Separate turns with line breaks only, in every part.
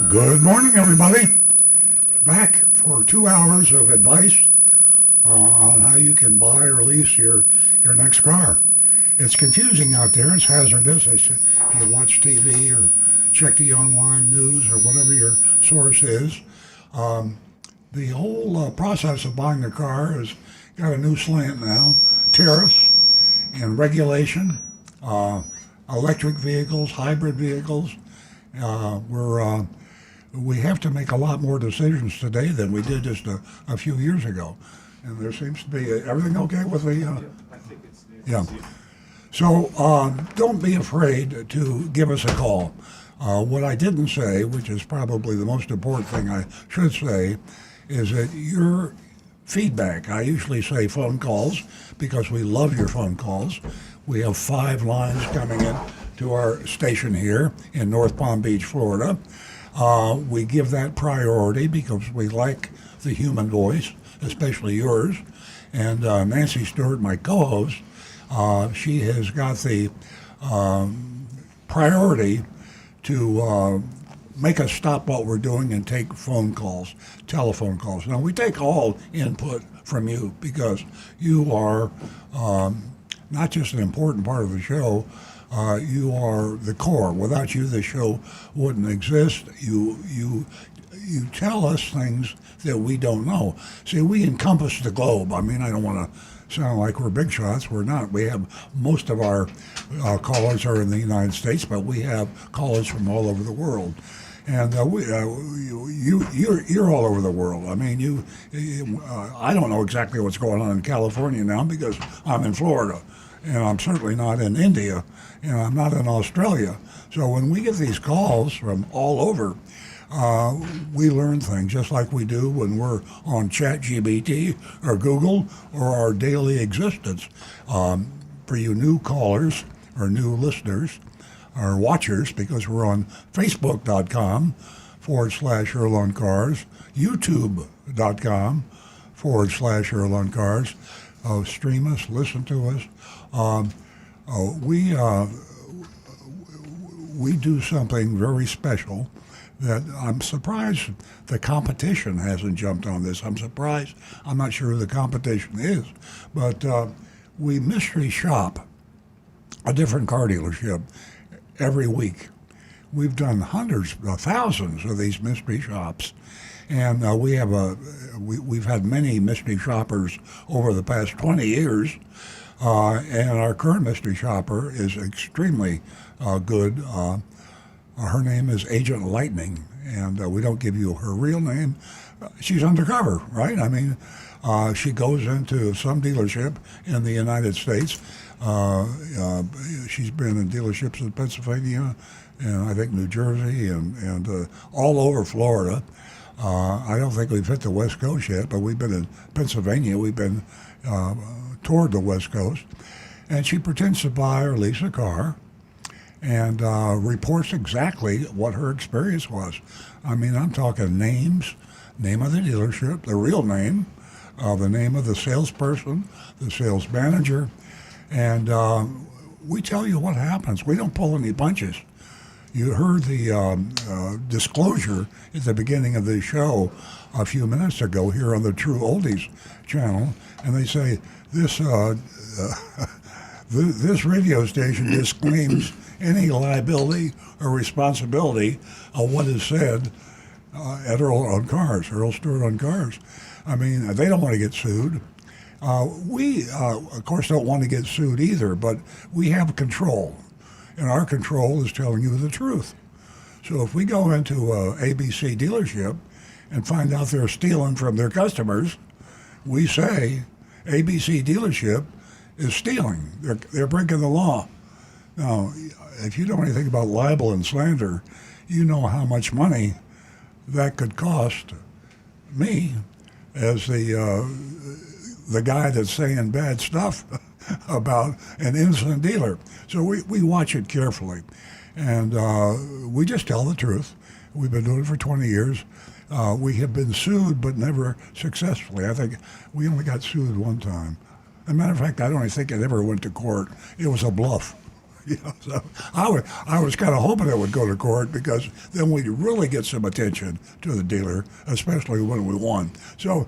Good morning, everybody. Back for 2 hours of advice on how you can buy or lease your next car. It's confusing out there. It's hazardous. You watch TV or check the online news or whatever your source is. The whole process of buying a car has got a new slant now. Tariffs and regulation, electric vehicles, hybrid vehicles. We have to make a lot more decisions today than we did just a few years ago. And there seems to be everything okay with the.
I think it's
Yeah. So don't be afraid to give us a call. What I didn't say, which is probably the most important thing I should say, is that your feedback. I usually say phone calls because we love your phone calls. We have 5 lines coming in to our station here in North Palm Beach, Florida. We give that priority because we like the human voice, especially yours. And Nancy Stewart, my co-host, she has got the priority to make us stop what we're doing and take phone calls, telephone calls. Now, we take all input from you because you are not just an important part of the show, you are the core. Without you, the show wouldn't exist. You tell us things that we don't know. See, we encompass the globe. I mean, I don't want to sound like we're big shots. We're not. We have most of our callers are in the United States, but we have callers from all over the world. And you're all over the world. I mean, I don't know exactly what's going on in California now because I'm in Florida, and I'm certainly not in India, and I'm not in Australia. So when we get these calls from all over, we learn things just like we do when we're on ChatGPT or Google or our daily existence. For you new callers or new listeners or watchers, because we're on Facebook.com/Earl on Cars, YouTube.com/Earl on Cars. Stream us, listen to us. We do something very special that I'm surprised the competition hasn't jumped on this. I'm surprised. I'm not sure who the competition is, but we mystery shop a different car dealership every week. We've done hundreds, thousands of these mystery shops, and we've had many mystery shoppers over the past 20 years, and our current mystery shopper is extremely good. Her name is Agent Lightning, and we don't give you her real name. She's undercover, right? I mean, she goes into some dealership in the United States. She's been in dealerships in Pennsylvania, and I think New Jersey, and all over Florida. I don't think we've hit the West Coast yet, but we've been in Pennsylvania. We've been toward the West Coast. And she pretends to buy or lease a car and reports exactly what her experience was. I mean, I'm talking names, name of the dealership, the real name, the name of the salesperson, the sales manager, and we tell you what happens. We don't pull any punches. You heard the disclosure at the beginning of the show a few minutes ago here on the True Oldies channel, and they say this this radio station disclaims any liability or responsibility of what is said at Earl on Cars, Earl Stewart on Cars. I mean, they don't want to get sued. We, of course, don't want to get sued either, but we have control. And our control is telling you the truth. So if we go into a ABC dealership and find out they're stealing from their customers, we say ABC dealership is stealing. They're breaking the law. Now, if you know anything about libel and slander, you know how much money that could cost me as the guy that's saying bad stuff about an innocent dealer. So we watch it carefully, and we just tell the truth. We've been doing it for 20 years. We have been sued, but never successfully. I think we only got sued one time. As a matter of fact, I don't think it ever went to court. It was a bluff. So I was kind of hoping it would go to court because then we'd really get some attention to the dealer, especially when we won. So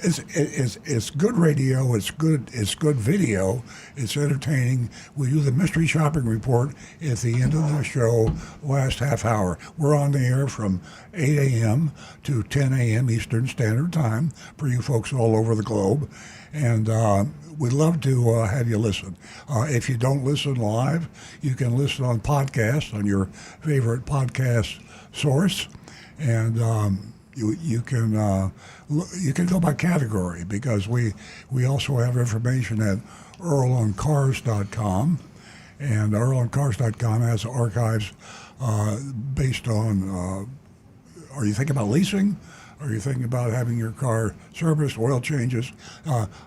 it's good radio. It's good video. It's entertaining. We do the mystery shopping report at the end of the show, last half hour. We're on the air from 8 a.m. to 10 a.m. Eastern Standard Time for you folks all over the globe, and we'd love to have you listen. If you don't listen live, you can listen on podcast on your favorite podcast source, and you can go by category because we also have information at earloncars.com, and earloncars.com has archives based on. Are you thinking about leasing? Are you thinking about having your car serviced, oil changes?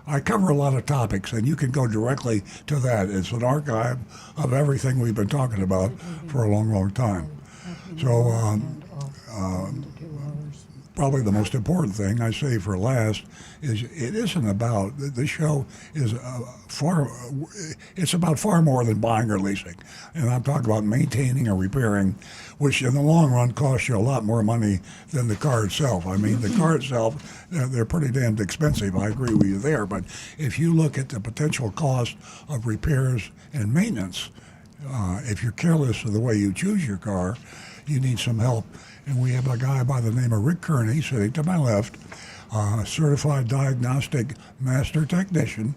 I cover a lot of topics, and you can go directly to that. It's an archive of everything we've been talking about for a long, long time. So probably the most important thing I say for last is it isn't about, this show is it's about far more than buying or leasing. And I'm talking about maintaining or repairing, which in the long run costs you a lot more money than the car itself. I mean, the car itself, they're pretty damned expensive. I agree with you there. But if you look at the potential cost of repairs and maintenance, if you're careless of the way you choose your car, you need some help. And we have a guy by the name of Rick Kearney sitting to my left, certified diagnostic master technician.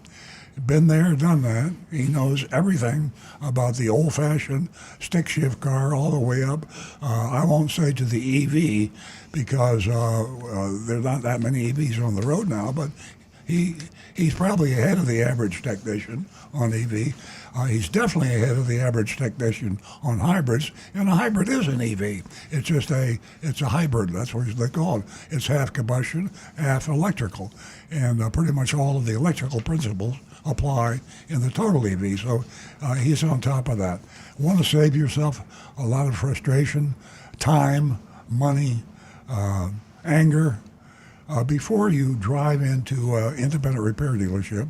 Been there, done that. He knows everything about the old-fashioned stick shift car all the way up. I won't say to the EV because there's not that many EVs on the road now, but he's probably ahead of the average technician on EV. He's definitely ahead of the average technician on hybrids, and a hybrid is an EV. It's just it's a hybrid. That's what they call it. It's half combustion, half electrical, and pretty much all of the electrical principles apply in the total EV. So he's on top of that. Want to save yourself a lot of frustration, time, money, anger. Before you drive into an independent repair dealership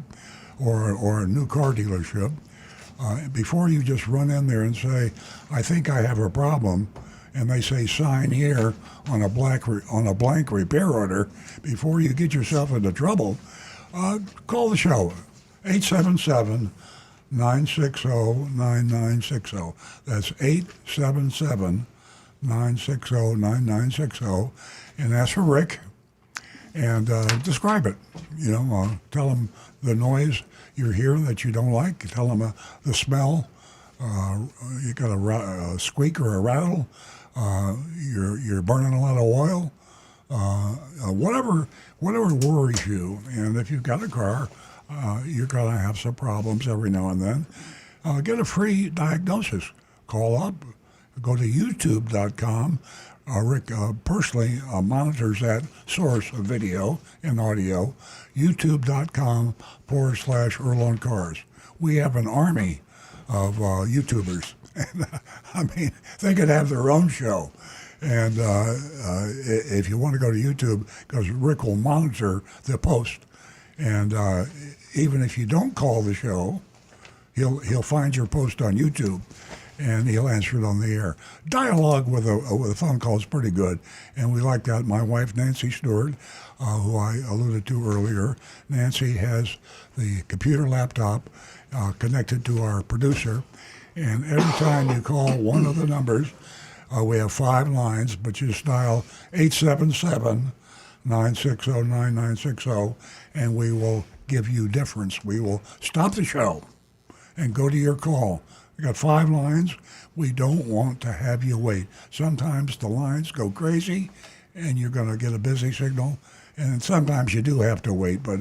or a new car dealership, before you just run in there and say, I think I have a problem, and they say sign here on a blank repair order, before you get yourself into trouble, call the show, 877-960-9960. That's 877-960-9960, and ask for Rick. And describe it. Tell them the noise you hear that you don't like. Tell them the smell. You got a squeak or a rattle. You're burning a lot of oil. Whatever worries you. And if you've got a car, you're going to have some problems every now and then. Get a free diagnosis. Call up. Go to youtube.com. Rick personally monitors that source of video and audio, youtube.com/Earl on Cars. We have an army of YouTubers. And, I mean, they could have their own show. And if you want to go to YouTube, because Rick will monitor the post. And even if you don't call the show, he'll find your post on YouTube, and he'll answer it on the air. Dialogue with a phone call is pretty good, and we like that. My wife, Nancy Stewart, who I alluded to earlier, Nancy has the computer laptop connected to our producer, and every time you call one of the numbers, we have 5 lines, but you just dial 877-960-9960, and we will give you difference. We will stop the show and go to your call. We got 5 lines. We don't want to have you wait. Sometimes the lines go crazy and you're going to get a busy signal. And sometimes you do have to wait, but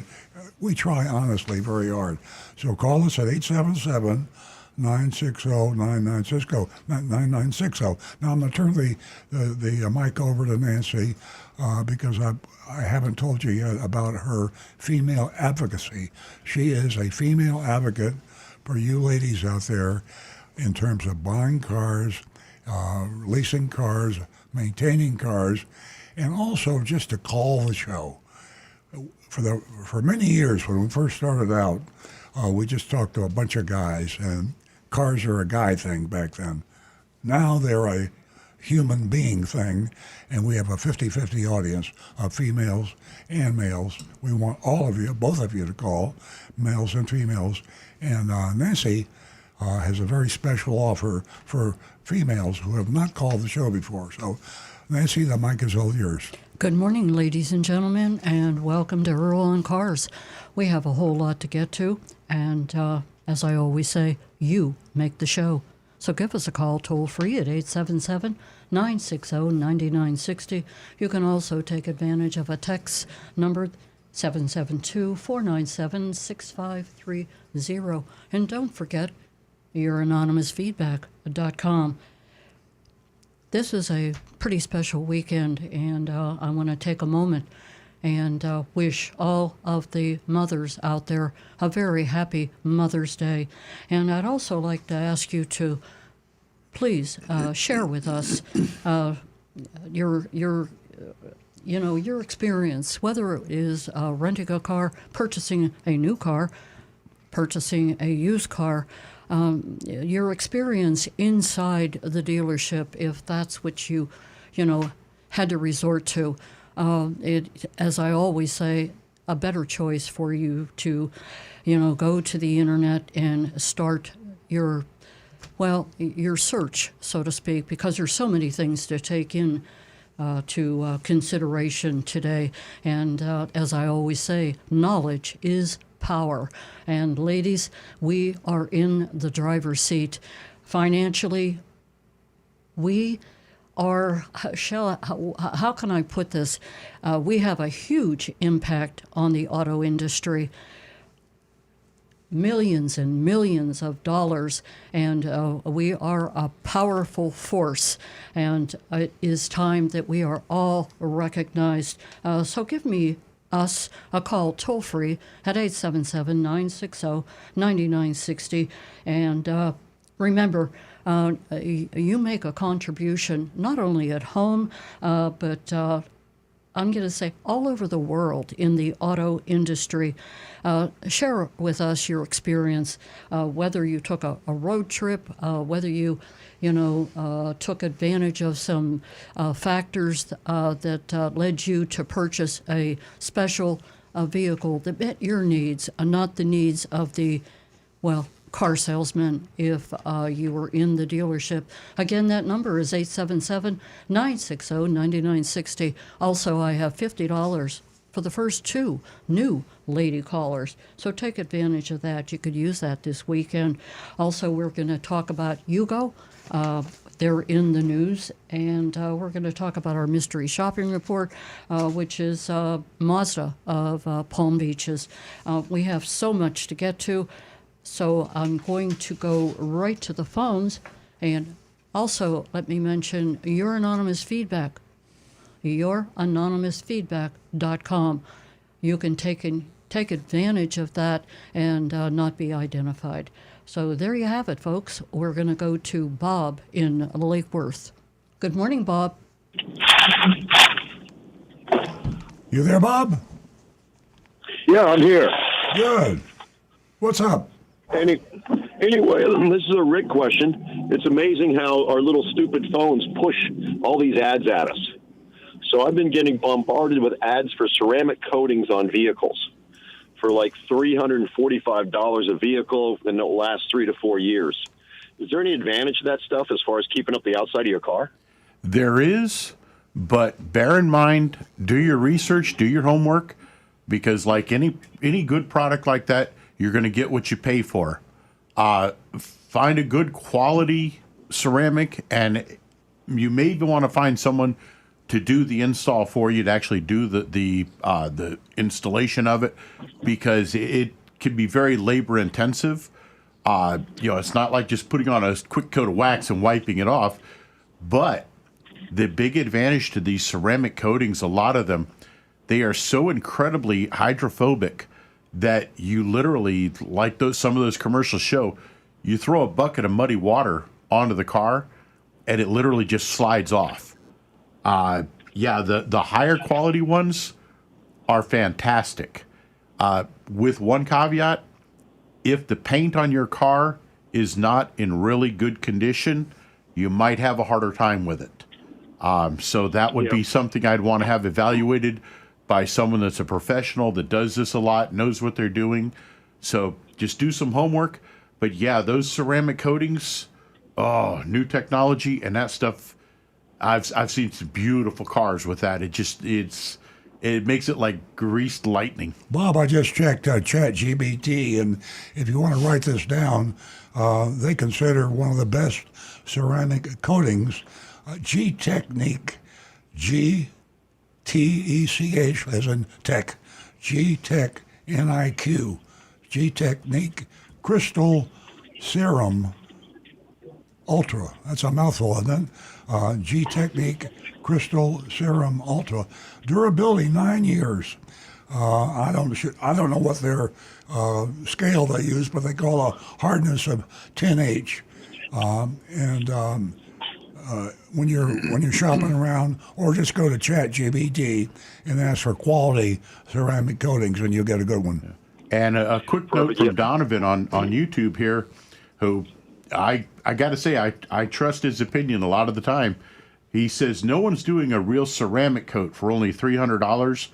we try honestly very hard. So call us at 877-960-9960. Now I'm going to turn the mic over to Nancy because I haven't told you yet about her female advocacy. She is a female advocate for you ladies out there in terms of buying cars, leasing cars, maintaining cars, and also just to call the show. For many years when we first started out, we just talked to a bunch of guys and cars are a guy thing back then. Now they're a human being thing, and we have a 50-50 audience of females and males. We want all of you, both of you, to call, males and females. And Nancy has a very special offer for females who have not called the show before. So, Nancy, the mic is all yours.
Good morning, ladies and gentlemen, and welcome to Earl on Cars. We have a whole lot to get to, and as I always say, you make the show. So give us a call toll-free at 877-960-9960. You can also take advantage of a text number 772-497-6530. And don't forget youranonymousfeedback.com. This is a pretty special weekend, and I want to take a moment and wish all of the mothers out there a very happy Mother's Day. And I'd also like to ask you to please share with us your experience, whether it is renting a car, purchasing a new car, purchasing a used car, your experience inside the dealership, if that's what you had to resort to. As I always say, a better choice for you to, go to the internet and start your search, so to speak, because there's so many things to take in to consideration today. And as I always say, knowledge is power. And ladies, we are in the driver's seat. Financially, we are, how can I put this? We have a huge impact on the auto industry. Millions and millions of dollars, and we are a powerful force, and it is time that we are all recognized. So give us a call toll-free at 877-960-9960, and remember, you make a contribution not only at home, but I'm going to say all over the world in the auto industry. Share with us your experience, whether you took a road trip, whether you took advantage of some factors that led you to purchase a special vehicle that met your needs, not the needs of the, car salesman if you were in the dealership. Again, that number is 877-960-9960. Also, I have $50 for the first 2 new lady callers. So take advantage of that. You could use that this weekend. Also, we're going to talk about Yugo. They're in the news, and we're going to talk about our mystery shopping report, which is Mazda of Palm Beaches. We have so much to get to. So I'm going to go right to the phones, and also let me mention Your Anonymous Feedback, youranonymousfeedback.com. You can take advantage of that and not be identified. So there you have it, folks. We're going to go to Bob in Lake Worth. Good morning, Bob.
You there, Bob?
Yeah, I'm here.
Good. What's up?
Anyway, this is a Rick question. It's amazing how our little stupid phones push all these ads at us. So I've been getting bombarded with ads for ceramic coatings on vehicles for like $345 a vehicle, and it'll last 3 to 4 years. Is there any advantage to that stuff as far as keeping up the outside of your car?
There is, but bear in mind, do your research, do your homework, because like any good product like that, you're going to get what you pay for. Find a good quality ceramic, and you may even want to find someone to do the install for you, to actually do the installation of it, because it can be very labor intensive. It's not like just putting on a quick coat of wax and wiping it off. But the big advantage to these ceramic coatings, a lot of them, they are so incredibly hydrophobic that you literally, like some of those commercials show, you throw a bucket of muddy water onto the car and it literally just slides off. The higher quality ones are fantastic. With one caveat, if the paint on your car is not in really good condition, you might have a harder time with it. So that would be something I'd want to have evaluated by someone that's a professional that does this a lot, knows what they're doing. So just do some homework. But yeah, those ceramic coatings, new technology and that stuff. I've seen some beautiful cars with that. It makes it like greased lightning.
Bob, I just checked ChatGPT, and if you want to write this down, they consider one of the best ceramic coatings, G-Technique, G-T-E-C-H, as in tech, G-Tech N-I-Q, G-Technique Crystal Serum Ultra. That's a mouthful, isn't it? G-Technique Crystal Serum Ultra. Durability 9 years. I don't know what their scale they use, but they call a hardness of 10H. When you're shopping around, or just go to ChatGPT and ask for quality ceramic coatings, and you'll get a good one.
And a quick note from Donovan on YouTube here, who I got to say, I trust his opinion a lot of the time. He says, no one's doing a real ceramic coat for only $300.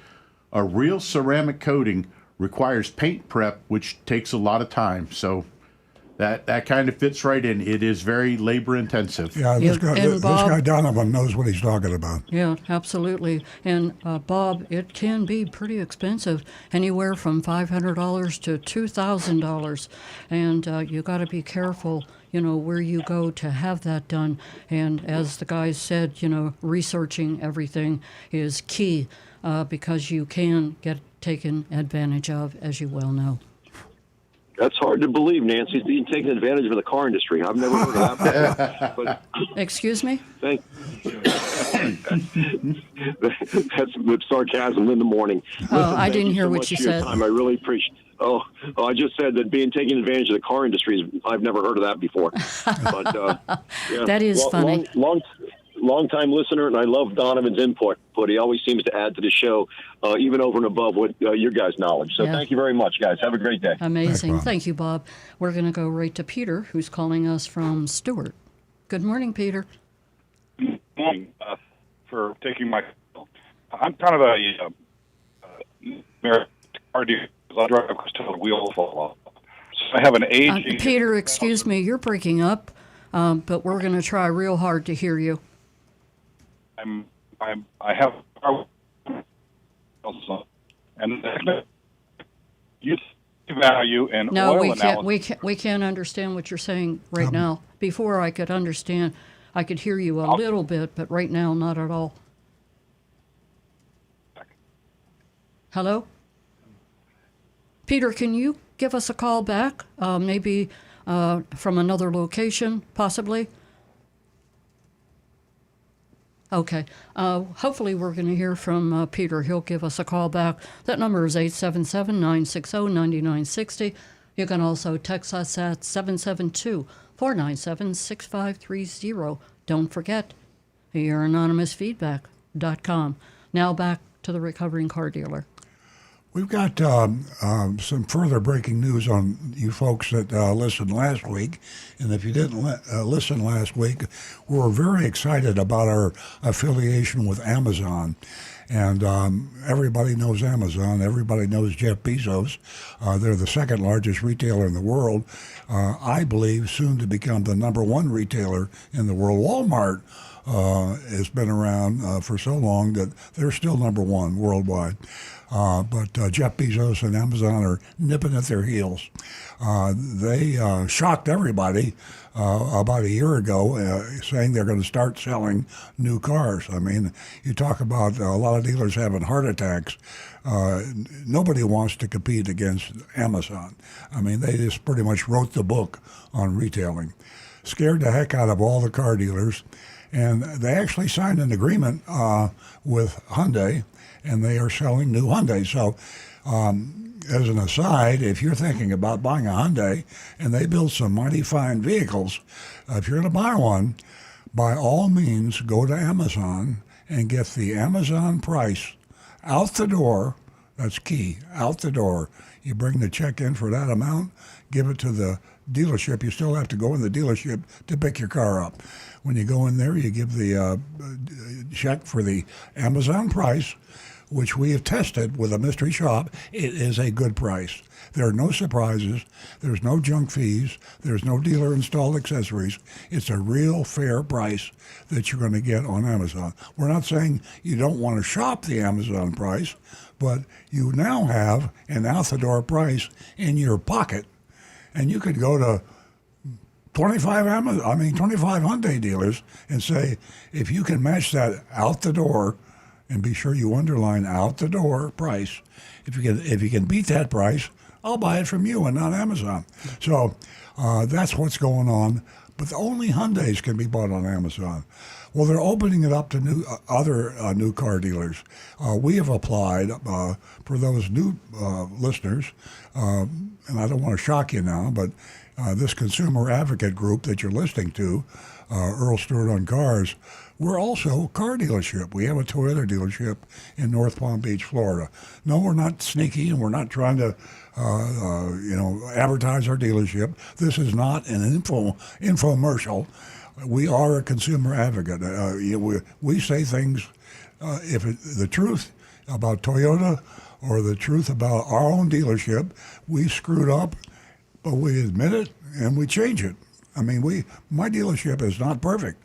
A real ceramic coating requires paint prep, which takes a lot of time. So that kind of fits right in. It is very labor intensive.
Yeah, this
Bob,
guy Donovan knows what he's talking about.
Yeah, absolutely. And Bob, it can be pretty expensive, anywhere from $500 to $2,000. And you got to be careful, where you go to have that done. And as the guys said, researching everything is key because you can get taken advantage of, as you well know.
That's hard to believe, Nancy. He's being taken advantage of the car industry. I've never heard of that before.
Excuse me?
That's with sarcasm in the morning.
I didn't hear
so
what
much
you
for your
said.
time. I really appreciate. I just said that being taken advantage of the car industry is. I've never heard of that before. But yeah.
That is funny.
Long time listener, and I love Donovan's input. But he always seems to add to the show, even over and above what your guys' knowledge. So thank you very much, guys. Have a great day.
Amazing.
Thanks,
Thank you, Bob. We're going to go right to Peter, who's calling us from Stewart. Good morning, Peter.
Good morning. For taking my call. I'm kind of a car dealer. I drive till the wheels fall off. So I have an aging.
Peter, excuse me, you're breaking up, but we're going to try real hard to hear you.
I have and you value and
no,
oil
we
analysis.
we can't understand what you're saying right now. Before I could understand, I could hear you a little bit, but right now not at all. Hello? Peter, can you give us a call back? Maybe from another location, possibly? Okay. Hopefully we're going to hear from Peter. He'll give us a call back. That number is 877-960-9960. You can also text us at 772-497-6530. Don't forget, youranonymousfeedback.com. Now back to the recovering car dealer.
We've got some further breaking news on you folks that listened last week. And if you didn't listen last week, we were very excited about our affiliation with Amazon. And everybody knows Amazon. Everybody knows Jeff Bezos. They're the second largest retailer in the world. I believe soon to become the number one retailer in the world. Walmart has been around for so long that they're still number one worldwide. But Jeff Bezos and Amazon are nipping at their heels. They shocked everybody about a year ago, saying they're going to start selling new cars. I mean, you talk about a lot of dealers having heart attacks. Nobody wants to compete against Amazon. I mean, they just pretty much wrote the book on retailing. Scared the heck out of all the car dealers. And they actually signed an agreement with Hyundai, and they are selling new Hyundai. So, as an aside, if you're thinking about buying a Hyundai and they build some mighty fine vehicles, if you're going to buy one, by all means, go to Amazon and get the Amazon price out the door. That's key, out the door. You bring the check in for that amount, give it to the dealership, you still have to go in the dealership to pick your car up. When you go in there, you give the check for the Amazon price, which we have tested with a mystery shop. It is a good price. There are no surprises. There's no junk fees. There's no dealer installed accessories. It's a real fair price that you're going to get on Amazon. We're not saying you don't want to shop the Amazon price, but you now have an out the door price in your pocket, and you could go to 25 Hyundai dealers and say, if you can match that out the door, and be sure you underline out the door price. If you can beat that price, I'll buy it from you and not Amazon. So that's what's going on. But only Hyundais can be bought on Amazon. Well, they're opening it up to other new car dealers. We have applied for those new listeners, and I don't want to shock you now, but this consumer advocate group that you're listening to, Earl Stewart on Cars, we're also a car dealership. We have a Toyota dealership in North Palm Beach, Florida. No, we're not sneaky, and we're not trying to, advertise our dealership. This is not an infomercial. We are a consumer advocate. We say things, the truth about Toyota or the truth about our own dealership, we screwed up, but we admit it and we change it. I mean, my dealership is not perfect.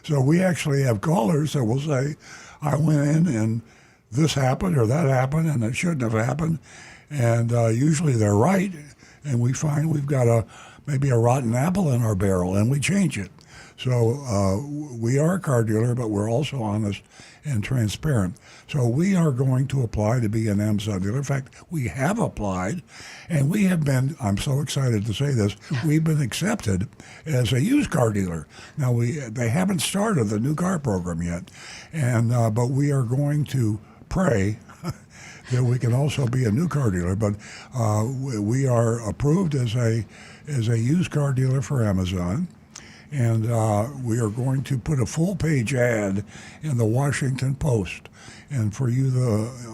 So we actually have callers that will say, I went in and this happened or that happened and it shouldn't have happened. And usually they're right. And we find we've got maybe a rotten apple in our barrel and we change it. So we are a car dealer, but we're also honest and transparent. So we are going to apply to be an Amazon dealer. In fact, we have applied, and we have been, I'm so excited to say this, we've been accepted as a used car dealer. Now, they haven't started the new car program yet, and but we are going to pray that we can also be a new car dealer. But we are approved as a used car dealer for Amazon. And we are going to put a full-page ad in the Washington Post. And for you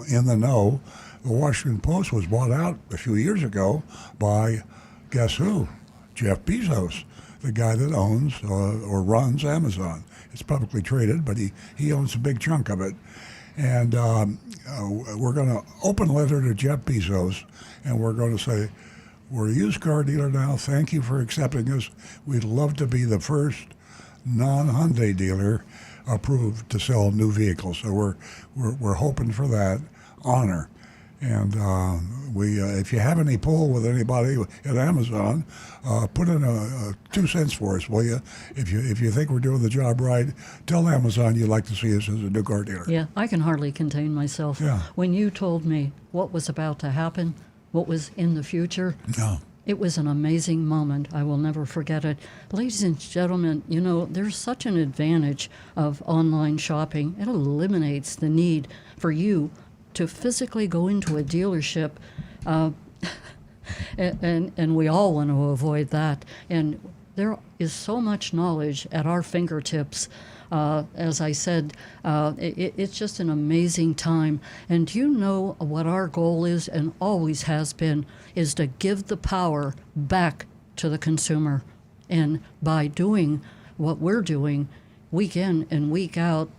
in the know, the Washington Post was bought out a few years ago by, guess who? Jeff Bezos, the guy that owns or runs Amazon. It's publicly traded, but he owns a big chunk of it. And we're going to open letter to Jeff Bezos, and we're going to say, we're a used car dealer now. Thank you for accepting us. We'd love to be the first non-Hyundai dealer approved to sell new vehicles. So we're hoping for that honor. And if you have any pull with anybody at Amazon, put in a 2 cents for us, will you? If you think we're doing the job right, tell Amazon you'd like to see us as a new car dealer.
Yeah, I can hardly contain myself.
Yeah.
When you told me what was about to happen, what was in the future,
No.
it was an amazing moment. I will never forget it. Ladies and gentlemen, there's such an advantage of online shopping. It eliminates the need for you to physically go into a dealership, and we all want to avoid that. And there is so much knowledge at our fingertips. As I said, it's just an amazing time. And you know what our goal is and always has been, is to give the power back to the consumer. And by doing what we're doing week in and week out,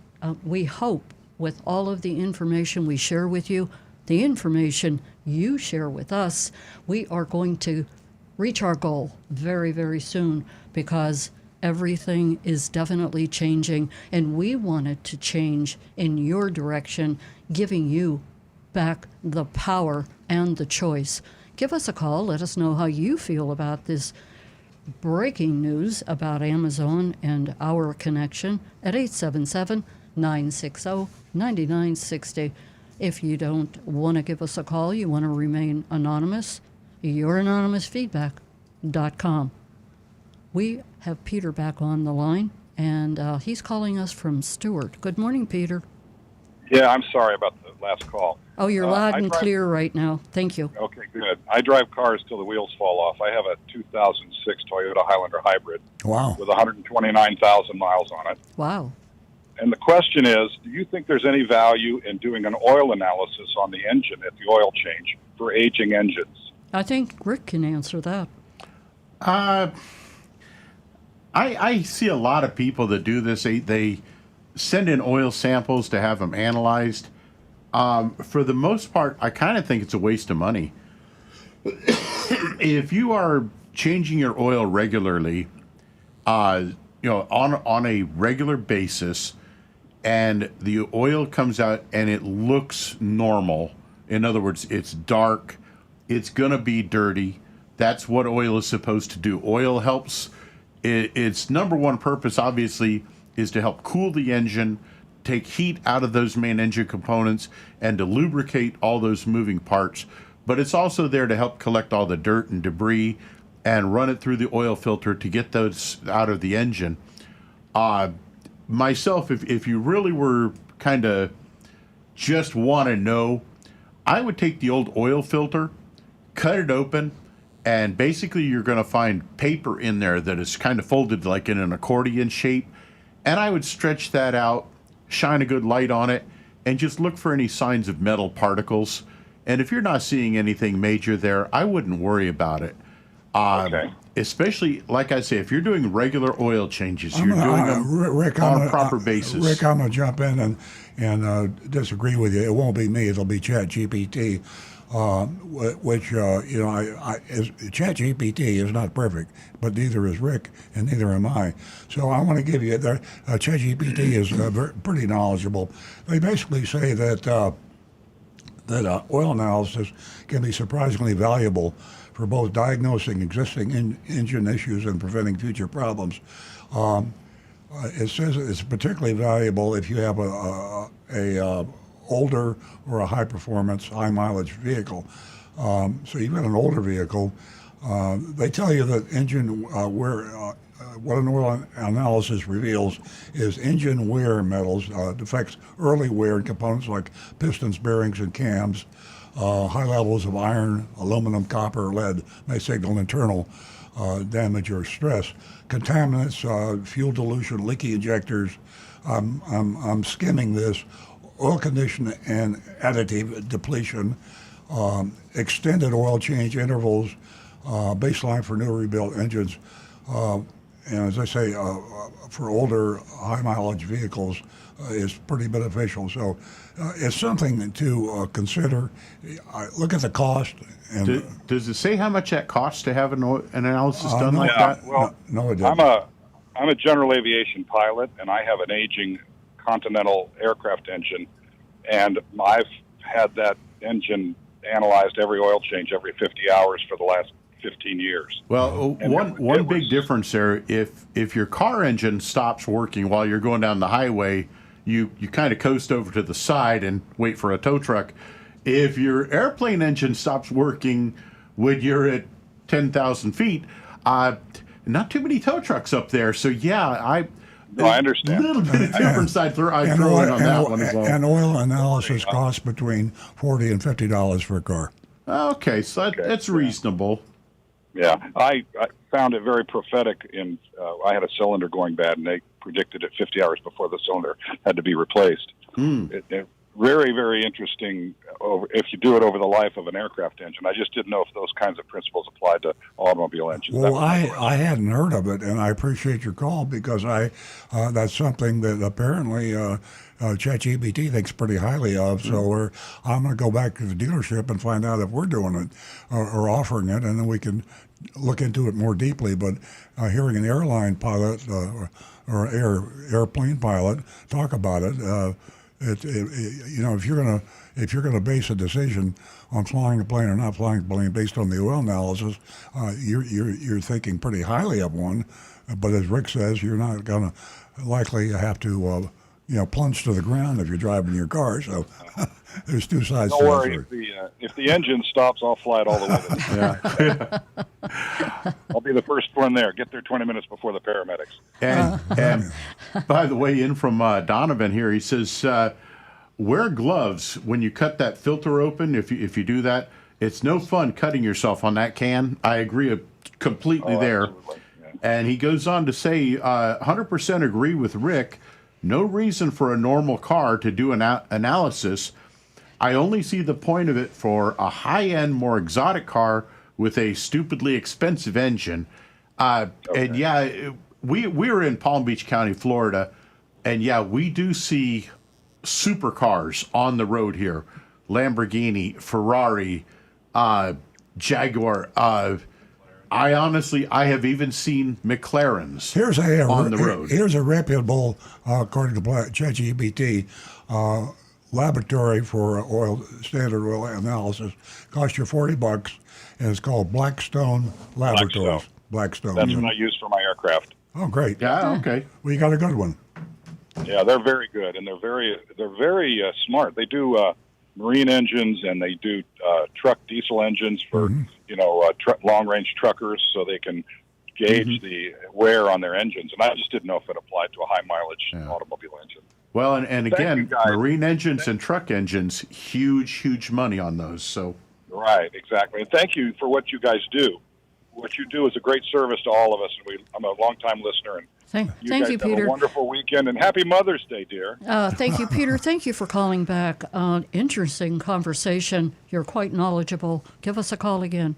we hope with all of the information we share with you, the information you share with us, we are going to reach our goal very, very soon, because everything is definitely changing, and we want it to change in your direction, giving you back the power and the choice. Give us a call. Let us know how you feel about this breaking news about Amazon and our connection at 877-960-9960. If you don't want to give us a call, you want to remain anonymous, youranonymousfeedback.com. We have Peter back on the line, and he's calling us from Stewart. Good morning, Peter.
Yeah, I'm sorry about the last call.
Oh, you're loud and clear right now. Thank you.
Okay, good. I drive cars till the wheels fall off. I have a 2006 Toyota Highlander Hybrid.
Wow.
With 129,000 miles on it.
Wow.
And the question is, do you think there's any value in doing an oil analysis on the engine at the oil change for aging engines?
I think Rick can answer that.
I see a lot of people that do this. They send in oil samples to have them analyzed. For the most part, I kind of think it's a waste of money. If you are changing your oil regularly, on a regular basis, and the oil comes out and it looks normal. In other words, it's dark. It's gonna be dirty. That's what oil is supposed to do. Oil helps. Its number one purpose, obviously, is to help cool the engine, take heat out of those main engine components, and to lubricate all those moving parts. But it's also there to help collect all the dirt and debris and run it through the oil filter to get those out of the engine. Myself, if you really were kind of just want to know, I would take the old oil filter, cut it open, and basically you're going to find paper in there that is kind of folded like in an accordion shape. And I would stretch that out, shine a good light on it, and just look for any signs of metal particles. And if you're not seeing anything major there, I wouldn't worry about it.
Okay.
Especially, like I say, if you're doing regular oil changes, you're doing them
Rick,
on a proper basis.
Rick, I'm going to jump in and disagree with you. It won't be me. It'll be ChatGPT, which, ChatGPT is not perfect, but neither is Rick, and neither am I. So I want to give you that. ChatGPT is pretty knowledgeable. They basically say that oil analysis can be surprisingly valuable for both diagnosing existing engine issues and preventing future problems. It says it's particularly valuable if you have a older or a high performance, high mileage vehicle. So you've got an older vehicle. They tell you that engine what an oil analysis reveals is engine wear metals, defects early wear in components like pistons, bearings, and cams. High levels of iron, aluminum, copper, lead may signal internal damage or stress. Contaminants, fuel dilution, leaky injectors. I'm skimming this. Oil condition and additive depletion, extended oil change intervals, baseline for new rebuilt engines. And as I say, for older, high mileage vehicles, is pretty beneficial. So it's something to consider. Look at the cost. And
Does it say how much that costs to have an analysis done
no,
like
Yeah,
that?
well,
no, it doesn't.
I'm a general aviation pilot, and I have an aging Continental aircraft engine, and I've had that engine analyzed every oil change every 50 hours for the last 15 years.
Well,
And
one
it
big
was-
difference there, if your car engine stops working while you're going down the highway, you kind of coast over to the side and wait for a tow truck. If your airplane engine stops working when you're at 10,000 feet, not too many tow trucks up there. So yeah,
No, I understand.
A little bit of difference I throw in on that one as well.
And oil analysis costs between $40 and $50 for a car.
Okay, so that's reasonable.
Yeah, I found it very prophetic. I had a cylinder going bad, and they predicted it 50 hours before the cylinder had to be replaced. Very, very interesting if you do it over the life of an aircraft engine. I just didn't know if those kinds of principles applied to automobile engines.
Well, I hadn't heard of it, and I appreciate your call because that's something that apparently ChatGPT thinks pretty highly of. So I'm going to go back to the dealership and find out if we're doing it or offering it, and then we can look into it more deeply. But hearing an airline pilot or airplane pilot talk about it. If you're gonna base a decision on flying a plane or not flying a plane based on the oil analysis, you're thinking pretty highly of one. But as Rick says, you're not gonna likely have to plunge to the ground if you're driving your car. So there's two sides
Don't
to
worry,
that.
if the engine stops, I'll fly it all the way. I'll be the first one there. Get there 20 minutes before the paramedics.
And by the way, in from Donovan here, he says, wear gloves when you cut that filter open. If you do that, it's no fun cutting yourself on that can. I agree completely there.
Absolutely. Yeah.
And he goes on to say, 100% agree with Rick. No reason for a normal car to do an analysis. I only see the point of it for a high-end, more exotic car with a stupidly expensive engine. And yeah, we were in Palm Beach County, Florida, and yeah, we do see supercars on the road here: Lamborghini, Ferrari, Jaguar. I have even seen McLarens on the road.
Here's a reputable, according to ChatGPT, laboratory for standard oil analysis. Cost you $40, and it's called Blackstone Laboratories. Blackstone.
That's what I use for my aircraft.
Oh, great.
Yeah, okay.
Well, you got a good one.
Yeah, they're very good, and they're very smart. They do marine engines, and they do truck diesel engines for long range truckers, so they can gauge the wear on their engines. And I just didn't know if it applied to a high mileage automobile engine.
Well, and again, marine engines and truck engines, huge money on those. So
right, exactly. And thank you for what you guys do. What you do is a great service to all of us, and I'm a longtime listener. And
Thank you,
have
Peter.
a wonderful weekend, and happy Mother's Day, dear.
Thank you, Peter. Thank you for calling back. Interesting conversation. You're quite knowledgeable. Give us a call again.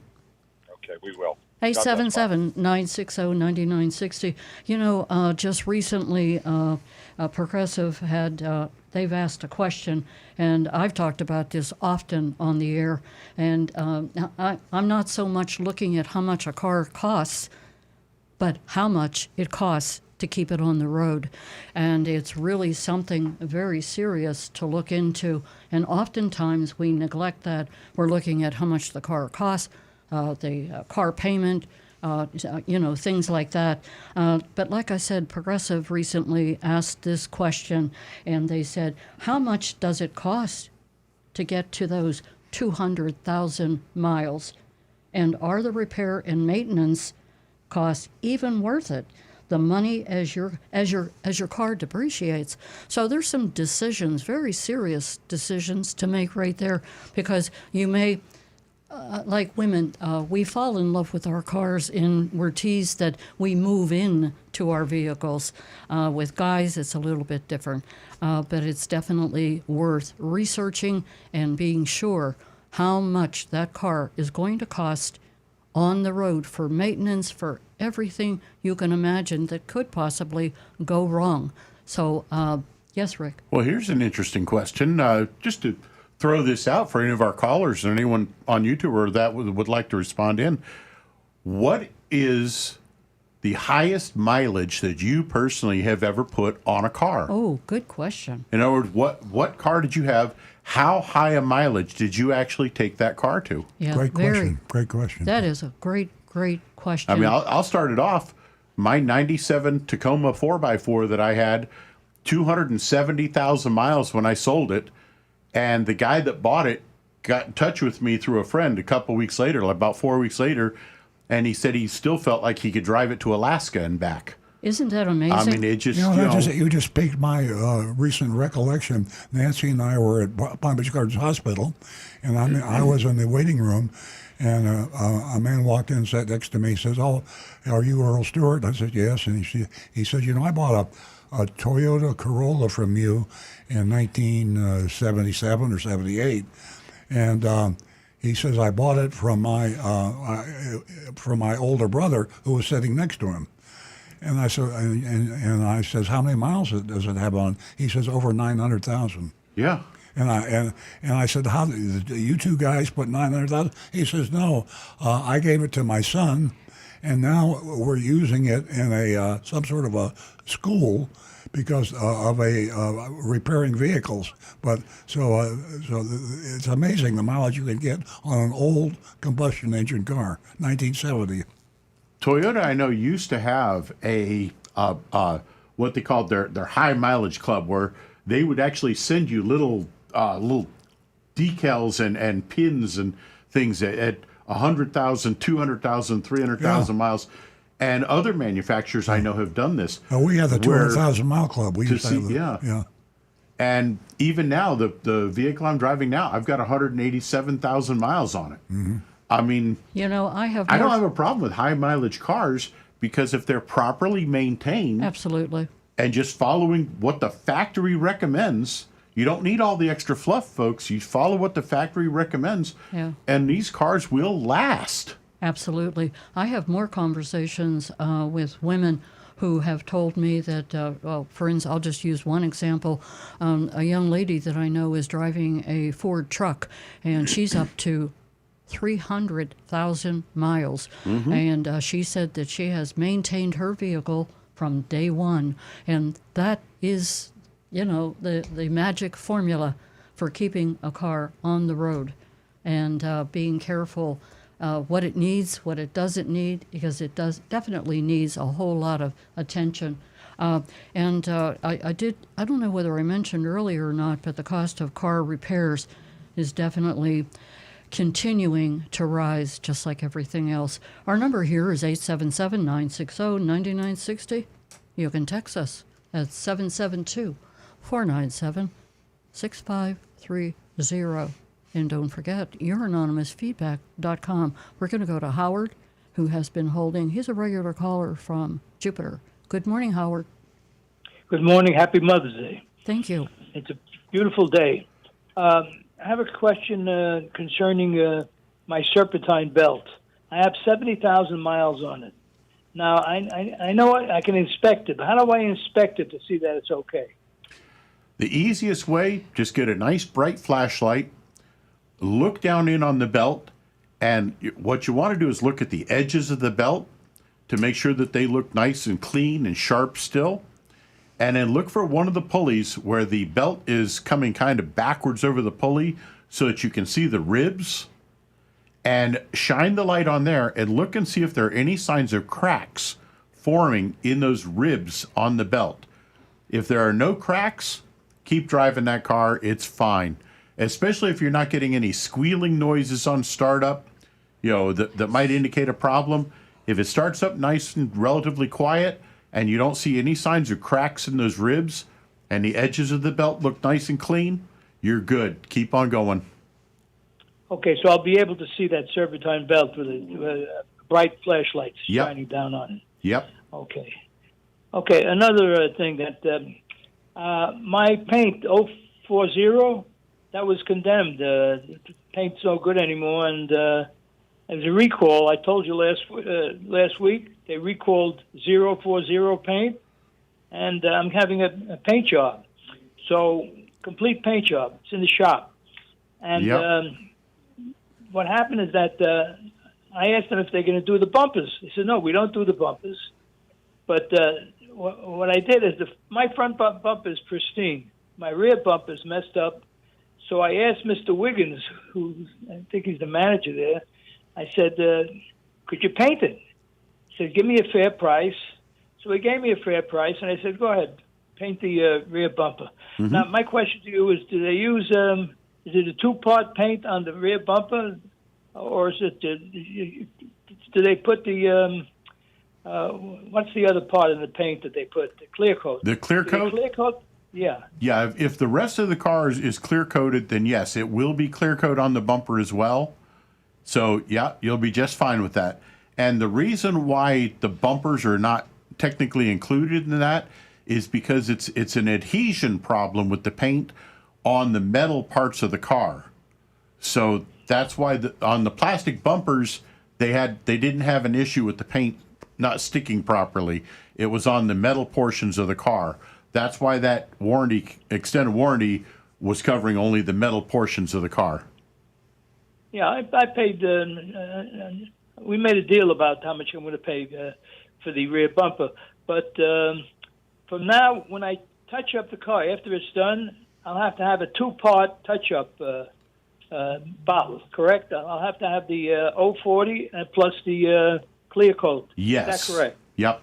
Okay, we will.
877-960-9960. You know, just recently, Progressive had, they've asked a question, and I've talked about this often on the air, and I'm not so much looking at how much a car costs, but how much it costs to keep it on the road. And it's really something very serious to look into, and oftentimes we neglect that. We're looking at how much the car costs, the car payment, things like that. But like I said, Progressive recently asked this question, and they said, how much does it cost to get to those 200,000 miles? And are the repair and maintenance costs even worth it? The money as your car depreciates. So there's some decisions, very serious decisions to make right there, because you may, like women, we fall in love with our cars, and we're teased that we move in to our vehicles. With guys, it's a little bit different, but it's definitely worth researching and being sure how much that car is going to cost on the road for maintenance, for everything you can imagine that could possibly go wrong. So, yes, Rick.
Well, here's an interesting question. Just to throw this out for any of our callers or anyone on YouTube or that would like to respond in. What is the highest mileage that you personally have ever put on a car?
Oh, good question.
In other words, what car did you have? How high a mileage did you actually take that car to?
Yeah,
Great question.
That is a great question.
I mean, I'll start it off. My 97 Tacoma 4x4 that I had, 270,000 miles when I sold it. And the guy that bought it got in touch with me through a friend a couple weeks later, like about 4 weeks later, and he said he still felt like he could drive it to Alaska and back.
Isn't that amazing?
I mean, it just,
you just piqued my recent recollection. Nancy and I were at Palm Beach Gardens Hospital, and I was in the waiting room, and a man walked in and sat next to me. He says, "Oh, are you Earl Stewart?" I said, "Yes." And he said, "You know, I bought a Toyota Corolla from you in 1977 or 78, and he says I bought it from my older brother who was sitting next to him." And I said, and I says, "How many miles does it have on?" He says, "Over 900,000."
Yeah.
And I said, "How you two guys put 900,000?" He says, "No, I gave it to my son, and now we're using it in a some sort of a school because of repairing vehicles." But so it's amazing the mileage you can get on an old combustion engine car, 1970.
Toyota, I know, used to have a what they called their high mileage club, where they would actually send you little decals and pins and things at 100,000, 200,000, 300,000 miles. And other manufacturers I know have done this.
We have the 200,000 mile club. We used to have
yeah. And even now, the vehicle I'm driving now, I've got 187,000 miles on it. Mm-hmm. I mean,
you know, I don't
have a problem with high mileage cars, because if they're properly maintained,
absolutely,
and just following what the factory recommends, you don't need all the extra fluff, folks. You follow what the factory recommends, and these cars will last.
Absolutely. I have more conversations with women who have told me that, well, for instance, I'll just use one example. A young lady that I know is driving a Ford truck, and she's up to 300,000 miles. And she said that she has maintained her vehicle from day one. And that is, the magic formula for keeping a car on the road and being careful what it needs, what it doesn't need, because it definitely needs a whole lot of attention. I don't know whether I mentioned earlier or not, but the cost of car repairs is definitely continuing to rise, just like everything else. Our number here is 877-960-9960. You can text us at 772-497-6530. And don't forget, youranonymousfeedback.com. We're going to go to Howard, who has been holding. He's a regular caller from Jupiter. Good morning, Howard.
Good morning. Happy Mother's Day.
Thank you.
It's a beautiful day. I have a question concerning my serpentine belt. I have 70,000 miles on it. Now, I know I can inspect it, but how do I inspect it to see that it's okay?
The easiest way, just get a nice bright flashlight, look down in on the belt, and what you want to do is look at the edges of the belt to make sure that they look nice and clean and sharp still. And then look for one of the pulleys where the belt is coming kind of backwards over the pulley so that you can see the ribs. And shine the light on there and look and see if there are any signs of cracks forming in those ribs on the belt. If there are no cracks, keep driving that car. It's fine. Especially if you're not getting any squealing noises on startup, that might indicate a problem. If it starts up nice and relatively quiet and you don't see any signs of cracks in those ribs and the edges of the belt look nice and clean, you're good. Keep on going.
Okay, so I'll be able to see that serpentine belt with a bright flashlight shining down on it.
Yep.
Okay. Another thing that my paint 040, that was condemned. The paint's no good anymore, and as a recall, I told you last week they recalled 040 paint, and I'm having a paint job. So complete paint job. It's in the shop, and what happened is that I asked them if they're going to do the bumpers. They said, no, we don't do the bumpers. But what I did is my front bumper is pristine. My rear bumper is messed up. So I asked Mr. Wiggins, who I think he's the manager there, I said, could you paint it? He said, give me a fair price. So he gave me a fair price, and I said, go ahead, paint the rear bumper. Mm-hmm. Now, my question to you is, do they use... is it a two-part paint on the rear bumper, or is it? Do they put the? What's the other part of the paint that they put? The clear coat.
The clear coat.
Clear coat. Yeah.
Yeah. If the rest of the car is clear coated, then yes, it will be clear coat on the bumper as well. So yeah, you'll be just fine with that. And the reason why the bumpers are not technically included in that is because it's an adhesion problem with the paint on the metal parts of the car. So that's why on the plastic bumpers they didn't have an issue with the paint not sticking properly. It was on the metal portions of the car. That's why that extended warranty was covering only the metal portions of the car.
Yeah, I paid. We made a deal about how much I'm going to pay for the rear bumper. But from now, when I touch up the car after it's done, I'll have to have a two-part touch-up bottle, correct? I'll have to have the 040 plus the clear coat.
Yes.
Is that correct?
Yep.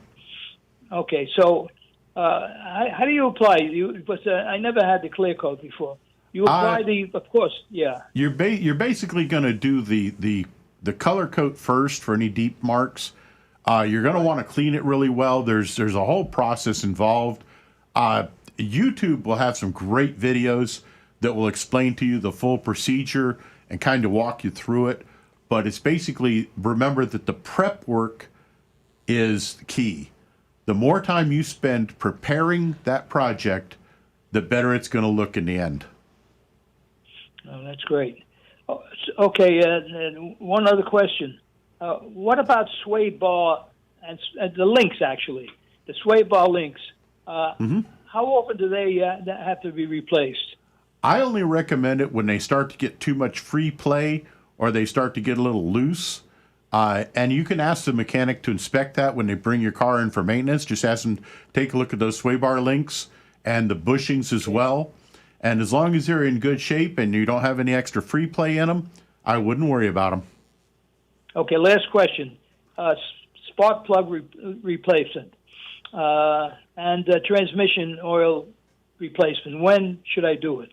Okay, so how do you apply? Because I never had the clear coat before. You apply of course, yeah.
You're basically going to do the color coat first for any deep marks. You're going to want to clean it really well. There's a whole process involved. YouTube will have some great videos that will explain to you the full procedure and kind of walk you through it. But it's basically, remember that the prep work is key. The more time you spend preparing that project, the better it's going to look in the end.
Oh, that's great. Okay, one other question. What about sway bar and the links, actually? The sway bar links. How often do they have to be replaced?
I only recommend it when they start to get too much free play or they start to get a little loose. And you can ask the mechanic to inspect that when they bring your car in for maintenance. Just ask them to take a look at those sway bar links and the bushings as well. And as long as they're in good shape and you don't have any extra free play in them, I wouldn't worry about them.
Okay, last question. Spark plug replacement and transmission oil replacement. When should I do it?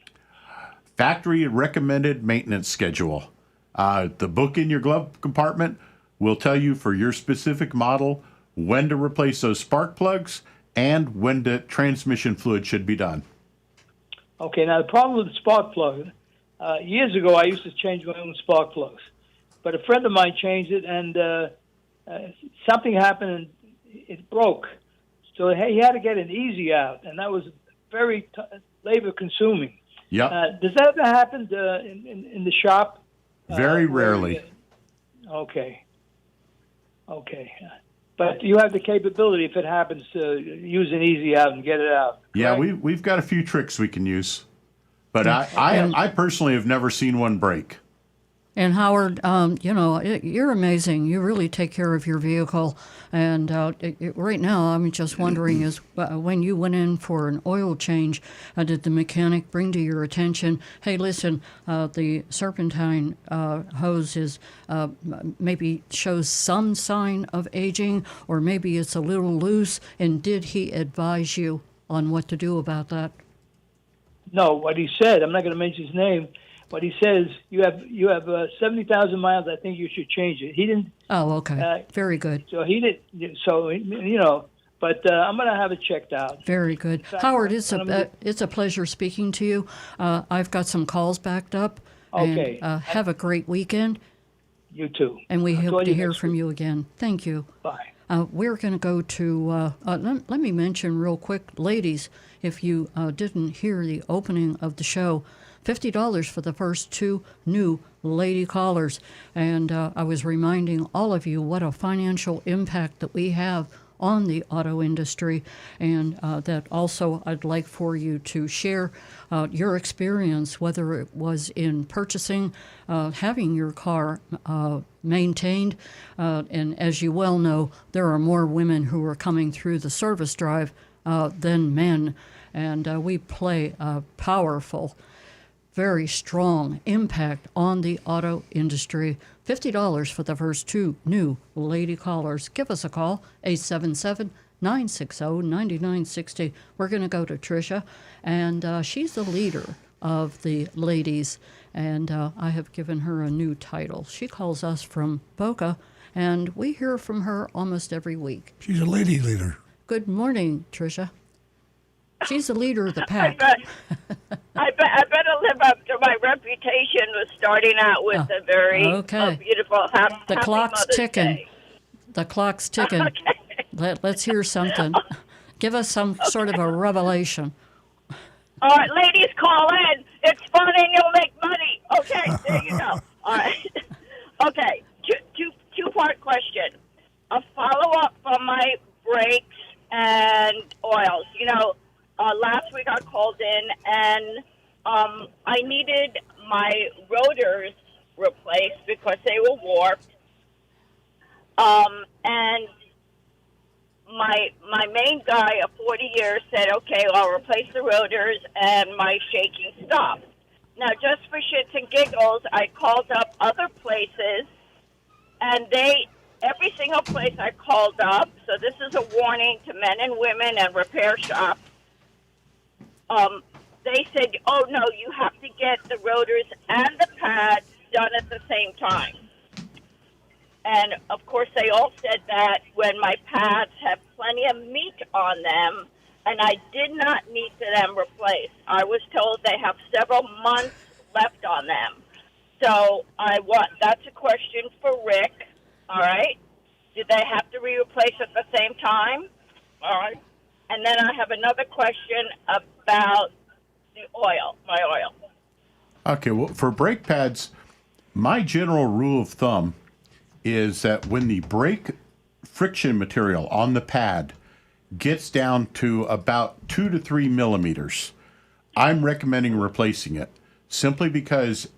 Factory recommended maintenance schedule. The book in your glove compartment will tell you for your specific model when to replace those spark plugs and when the transmission fluid should be done.
Okay, now the problem with the spark plug, years ago I used to change my own spark plugs, but a friend of mine changed it and something happened and it broke. So he had to get an easy out, and that was very labor consuming.
Yep.
Does that ever happen in the shop?
Very rarely.
Okay. But you have the capability, if it happens, to use an easy out and get it out. Correct?
Yeah, we've got a few tricks we can use. But I personally have never seen one break.
And Howard, you're amazing. You really take care of your vehicle. And right now, I'm just wondering, is when you went in for an oil change, did the mechanic bring to your attention, hey, listen, the serpentine hose is maybe shows some sign of aging, or maybe it's a little loose, and did he advise you on what to do about that?
No, what he said, I'm not going to mention his name, but he says you have 70,000 miles. I think you should change it. He didn't.
Oh, okay. Very good.
So he did. So but I'm going to have it checked out.
Very good,
fact,
Howard. It's a pleasure speaking to you. I've got some calls backed up.
Okay.
And, have a great weekend.
You too.
And we hope to hear from you again. Thank you.
Bye.
We're going to go to, let me mention real quick, ladies, if you didn't hear the opening of the show, $50 for the first 2 new lady callers. And I was reminding all of you what a financial impact that we have on the auto industry, and that also I'd like for you to share your experience, whether it was in purchasing, having your car maintained, and as you well know, there are more women who are coming through the service drive than men, and we play a powerful, very strong impact on the auto industry. $50 for the first 2 new lady callers. Give us a call, 877-960-9960. We're going to go to Tricia, and she's the leader of the ladies, and I have given her a new title. She calls us from Boca, and we hear from her almost every week.
She's a lady leader.
Good morning, Tricia. She's the leader of the pack.
I better live up to my reputation of starting out with a very beautiful, happy
The clock's
Mother's
ticking.
Day.
The clock's ticking.
Okay.
Let's hear something. Give us some sort of a revelation.
All right, ladies, call in. It's fun and you'll make money. Okay, there you go. All right. Okay, two-part question. A follow-up from my brakes and oils. Last week I called in and I needed my rotors replaced because they were warped. And my main guy of 40 years said, okay, well, I'll replace the rotors and my shaking stopped. Now, just for shits and giggles, I called up other places and every single place I called up, so this is a warning to men and women and repair shops, they said, oh, no, you have to get the rotors and the pads done at the same time. And, of course, they all said that when my pads have plenty of meat on them, and I did not need them replaced. I was told they have several months left on them. So that's a question for Rick, all right? Do they have to replace at the same time? All right. And then I have another question about the oil, my oil.
Okay, well, for brake pads, my general rule of thumb is that when the brake friction material on the pad gets down to about 2 to 3 millimeters, I'm recommending replacing it simply because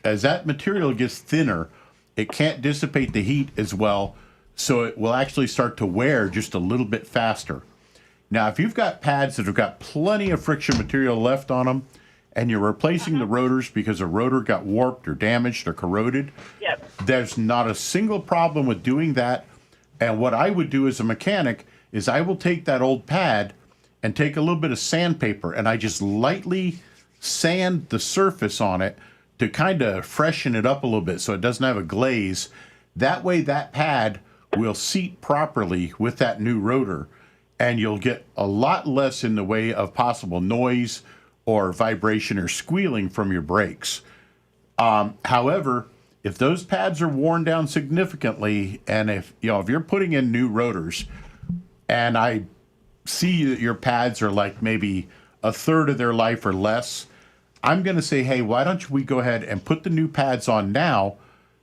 as that material gets thinner, it can't dissipate the heat as well, so it will actually start to wear just a little bit faster. Now, if you've got pads that have got plenty of friction material left on them, and you're replacing the rotors because a rotor got warped or damaged or corroded,
Yep.
there's not a single problem with doing that. And what I would do as a mechanic is I will take that old pad and take a little bit of sandpaper, and I just lightly sand the surface on it to kind of freshen it up a little bit so it doesn't have a glaze. That way that pad will seat properly with that new rotor, and you'll get a lot less in the way of possible noise or vibration or squealing from your brakes. However, if those pads are worn down significantly, and if you're putting in new rotors, and I see that your pads are like maybe a third of their life or less, I'm going to say, hey, why don't we go ahead and put the new pads on now,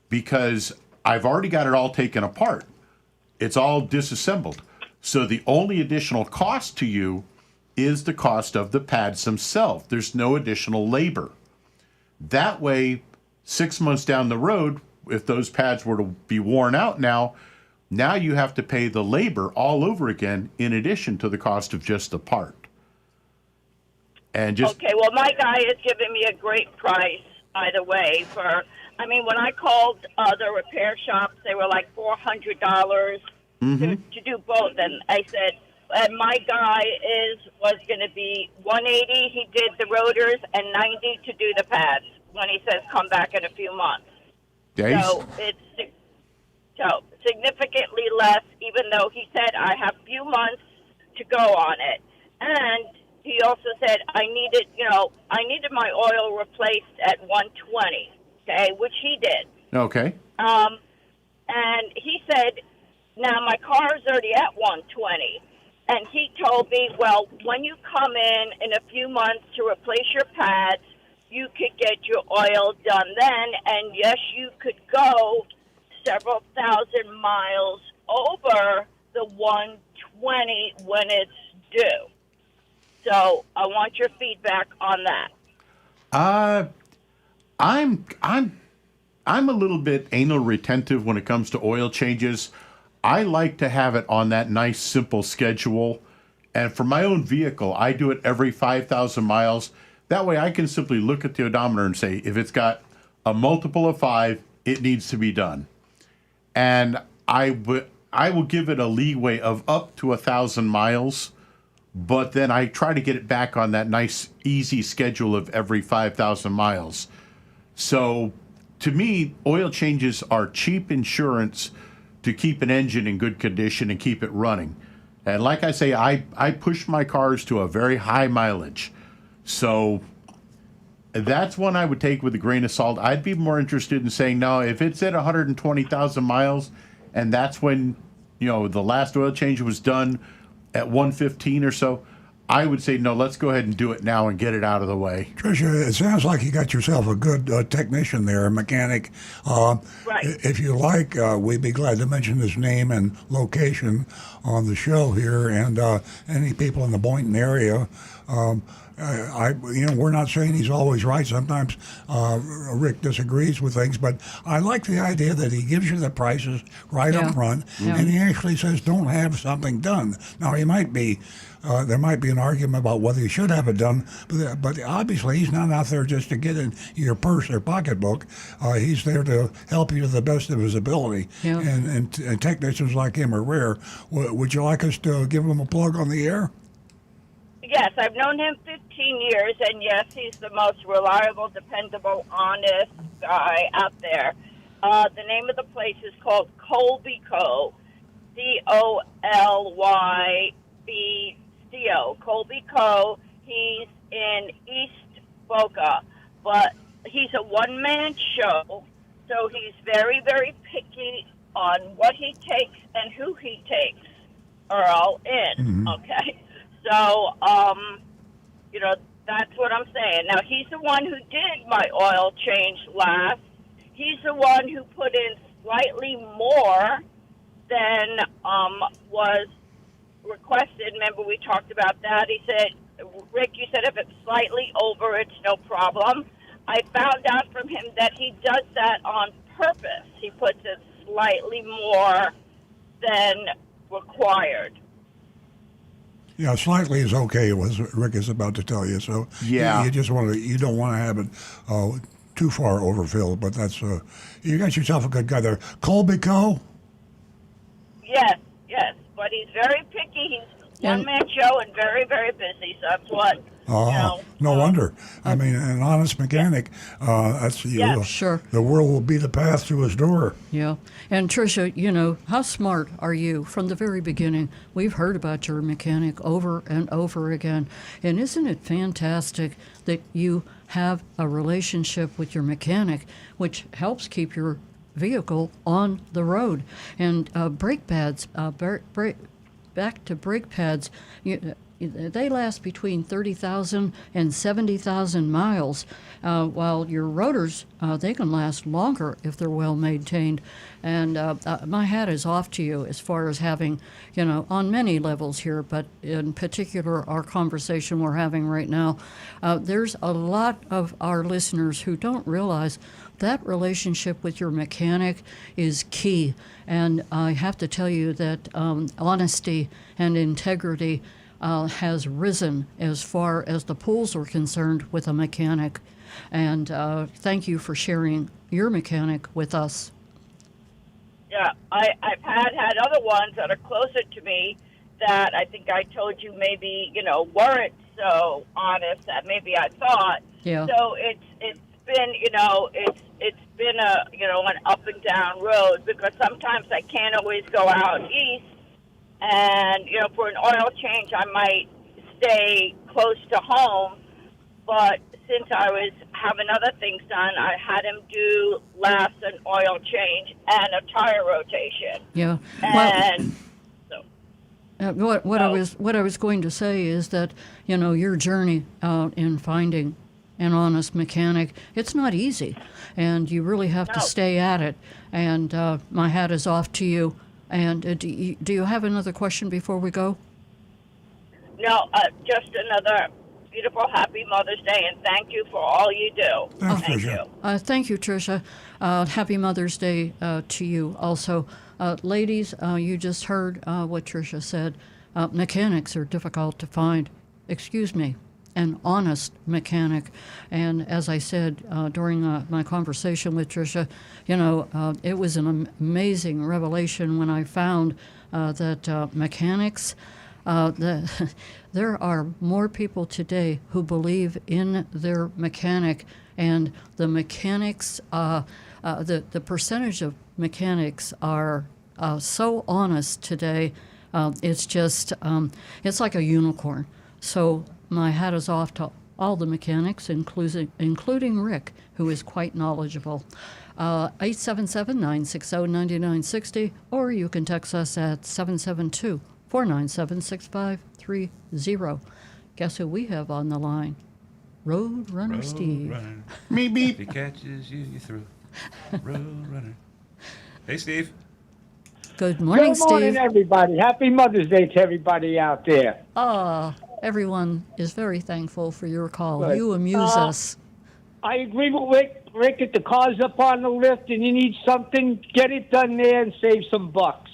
because I've already got it all taken apart. It's all disassembled. So the only additional cost to you is the cost of the pads themselves. There's no additional labor. That way, 6 months down the road, if those pads were to be worn out now you have to pay the labor all over again in addition to the cost of just the part. And just
Okay, well, my guy is giving me a great price either way. When I called the repair shops, they were like $400 to do both. And I said, and my guy was going to be $180. He did the rotors, and $90 to do the pads. When he says come back in a few months, so it's significantly less. Even though he said I have a few months to go on it, and he also said I needed my oil replaced at 120. Okay, which he did.
Okay.
And he said, now my car is already at 120. And he told me, well, when you come in a few months to replace your pads, you could get your oil done then. And yes, you could go several thousand miles over the 120 when it's due. So I want your feedback on that.
I'm a little bit anal retentive when it comes to oil changes. I like to have it on that nice, simple schedule. And for my own vehicle, I do it every 5,000 miles. That way I can simply look at the odometer and say, if it's got a multiple of 5, it needs to be done. And I will give it a leeway of up to 1,000 miles, but then I try to get it back on that nice, easy schedule of every 5,000 miles. So to me, oil changes are cheap insurance to keep an engine in good condition and keep it running. And like I say, I push my cars to a very high mileage. So that's one I would take with a grain of salt. I'd be more interested in saying, no, if it's at 120,000 miles and that's when, the last oil change was done at 115 or so, I would say, no, let's go ahead and do it now and get it out of the way.
Tricia, it sounds like you got yourself a good technician there, a mechanic.
Right.
If you like, we'd be glad to mention his name and location on the show here, and any people in the Boynton area. We're not saying he's always right. Sometimes Rick disagrees with things, but I like the idea that he gives you the prices right up front, and he actually says, don't have something done. Now, he might be. There might be an argument about whether you should have it done, but obviously he's not out there just to get in your purse or pocketbook. He's there to help you to the best of his ability. Yeah. And technicians like him are rare. Would you like us to give him a plug on the air?
Yes, I've known him 15 years, and yes, he's the most reliable, dependable, honest guy out there. The name of the place is called Colby Co. COLYBCO. Colby Co. He's in East Boca, but he's a one-man show, so he's very, very picky on what he takes and who he takes Earl in, okay? So, that's what I'm saying. Now, he's the one who did my oil change last. He's the one who put in slightly more than was requested. Remember, we talked about that. He said, Rick, you said if it's slightly over, it's no problem. I found out from him that he does that on purpose. He puts it slightly more than required.
Yeah, slightly is okay. Was Rick is about to tell you. So
Yeah.
you just want to. You don't want to have it too far overfilled. But that's you got yourself a good guy there, Colby Co.
Yes, yes, but he's very picky. He's
And-
one-man show and very, very busy. So that's what,
No wonder. I mean, an honest mechanic. That's
Yeah.
Sure.
The world will be the path to his door.
Yeah. And Tricia, you know, how smart are you? From the very beginning, we've heard about your mechanic over and over again. And isn't it fantastic that you have a relationship with your mechanic, which helps keep your vehicle on the road? And brake pads, back to brake pads, they last between 30,000 and 70,000 miles, while your rotors, they can last longer if they're well maintained. And my hat is off to you as far as having, you know, on many levels here, but in particular our conversation we're having right now, there's a lot of our listeners who don't realize that relationship with your mechanic is key. And I have to tell you that honesty and integrity has risen as far as the pools are concerned with a mechanic. And thank you for sharing your mechanic with us.
Yeah, I've had other ones that are closer to me that I think I told you maybe, you know, weren't so honest that maybe I thought.
Yeah.
So it's been, you know, it's been a, you know, an up and down road, because sometimes I can't always go out east, and, you know, for an oil change I might stay close to home, but since I was having other things done, I had him do last an oil change and a tire rotation.
Yeah.
And so,
What I was going to say is that, you know, your journey out in finding an honest mechanic, it's not easy, and you really have to
No.
stay at it. And my hat is off to you. And do you have another question before we go?
no, just another beautiful, happy Mother's Day, and thank you for all you do.
Thanks,
Thank
Tricia.
you.
Thank you, Tricia. Happy Mother's Day to you also. Ladies, you just heard what Tricia said. Mechanics are difficult to find. Excuse me, an honest mechanic. And as I said during my conversation with Tricia, you know, it was an amazing revelation when I found that mechanics, there are more people today who believe in their mechanic, and the mechanics, the percentage of mechanics are so honest today. It's just, it's like a unicorn. So my hat is off to all the mechanics, including Rick, who is quite knowledgeable. 877-960-9960, or you can text us at 772-497-6530. Guess who we have on the line? Road Runner Steve.
Runner.
Beep,
If he
beep.
catches you, you through. Road runner. Hey, Steve.
Good morning,
Good morning,
Steve.
everybody. Happy Mother's Day to everybody out there.
Everyone is very thankful for your call.
Good.
You amuse us.
I agree with Rick. Rick, if the car's up on the lift and you need something, get it done there and save some bucks.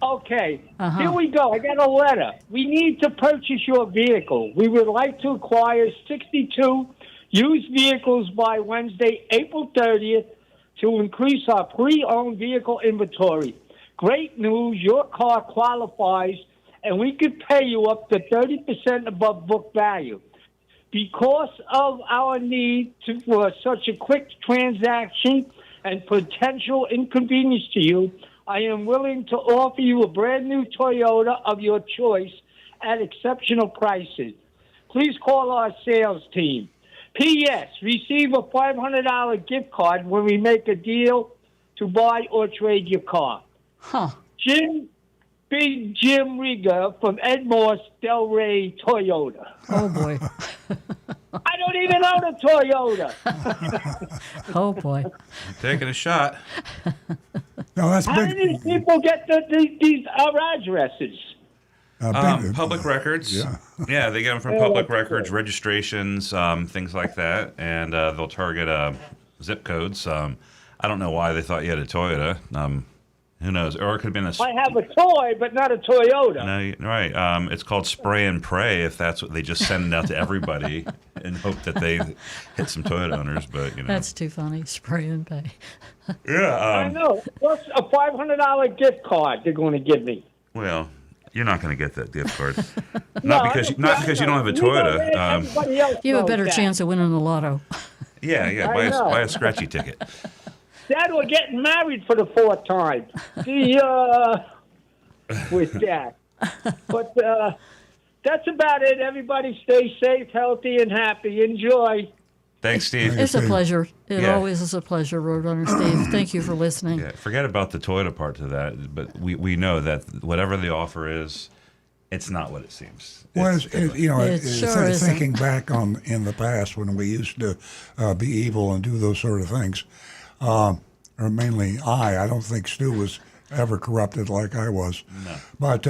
Okay, Here we go. I got a letter. We need to purchase your vehicle. We would like to acquire 62 used vehicles by Wednesday, April 30th, to increase our pre-owned vehicle inventory. Great news, your car qualifies, and we could pay you up to 30% above book value. Because of our need for such a quick transaction and potential inconvenience to you, I am willing to offer you a brand new Toyota of your choice at exceptional prices. Please call our sales team. P.S. Receive a $500 gift card when we make a deal to buy or trade your car.
Huh.
Big Jim Riga from Ed Morse Delray Toyota.
Oh, boy.
I don't even own a Toyota.
Oh boy.
Taking a shot.
No, that's
How
big.
do these people get these our addresses?
Public records.
Yeah.
Yeah, they get them from public records, registrations, things like that, and they'll target zip codes. I don't know why they thought you had a Toyota. Who knows? Or it could have been a.
I have a toy, but not a Toyota.
No, right. It's called spray and pray. If that's what they just send it out to everybody and hope that they hit some Toyota owners, but you know.
That's too funny. Spray and pay.
Yeah.
I know. Plus a $500 gift card they're going to give me.
Well, you're not going to get that gift card.
No,
not because you don't have a Toyota.
Everybody else
You have a
knows
better
that.
chance of winning the lotto.
Yeah.
I know.
Buy a scratchy ticket.
Dad, we're getting married for the 4th time. With that. But that's about it. Everybody stay safe, healthy, and happy. Enjoy.
Thanks, Steve.
It's a pleasure. It
Yeah.
always is a pleasure, Roadrunner Steve. Thank you for listening.
Yeah, forget about the Toyota part to that, but we know that whatever the offer is, it's not what it seems.
Well,
It sure isn't.
thinking back on in the past when we used to be evil and do those sort of things, or mainly I don't think Stu was ever corrupted like I was.
No.
But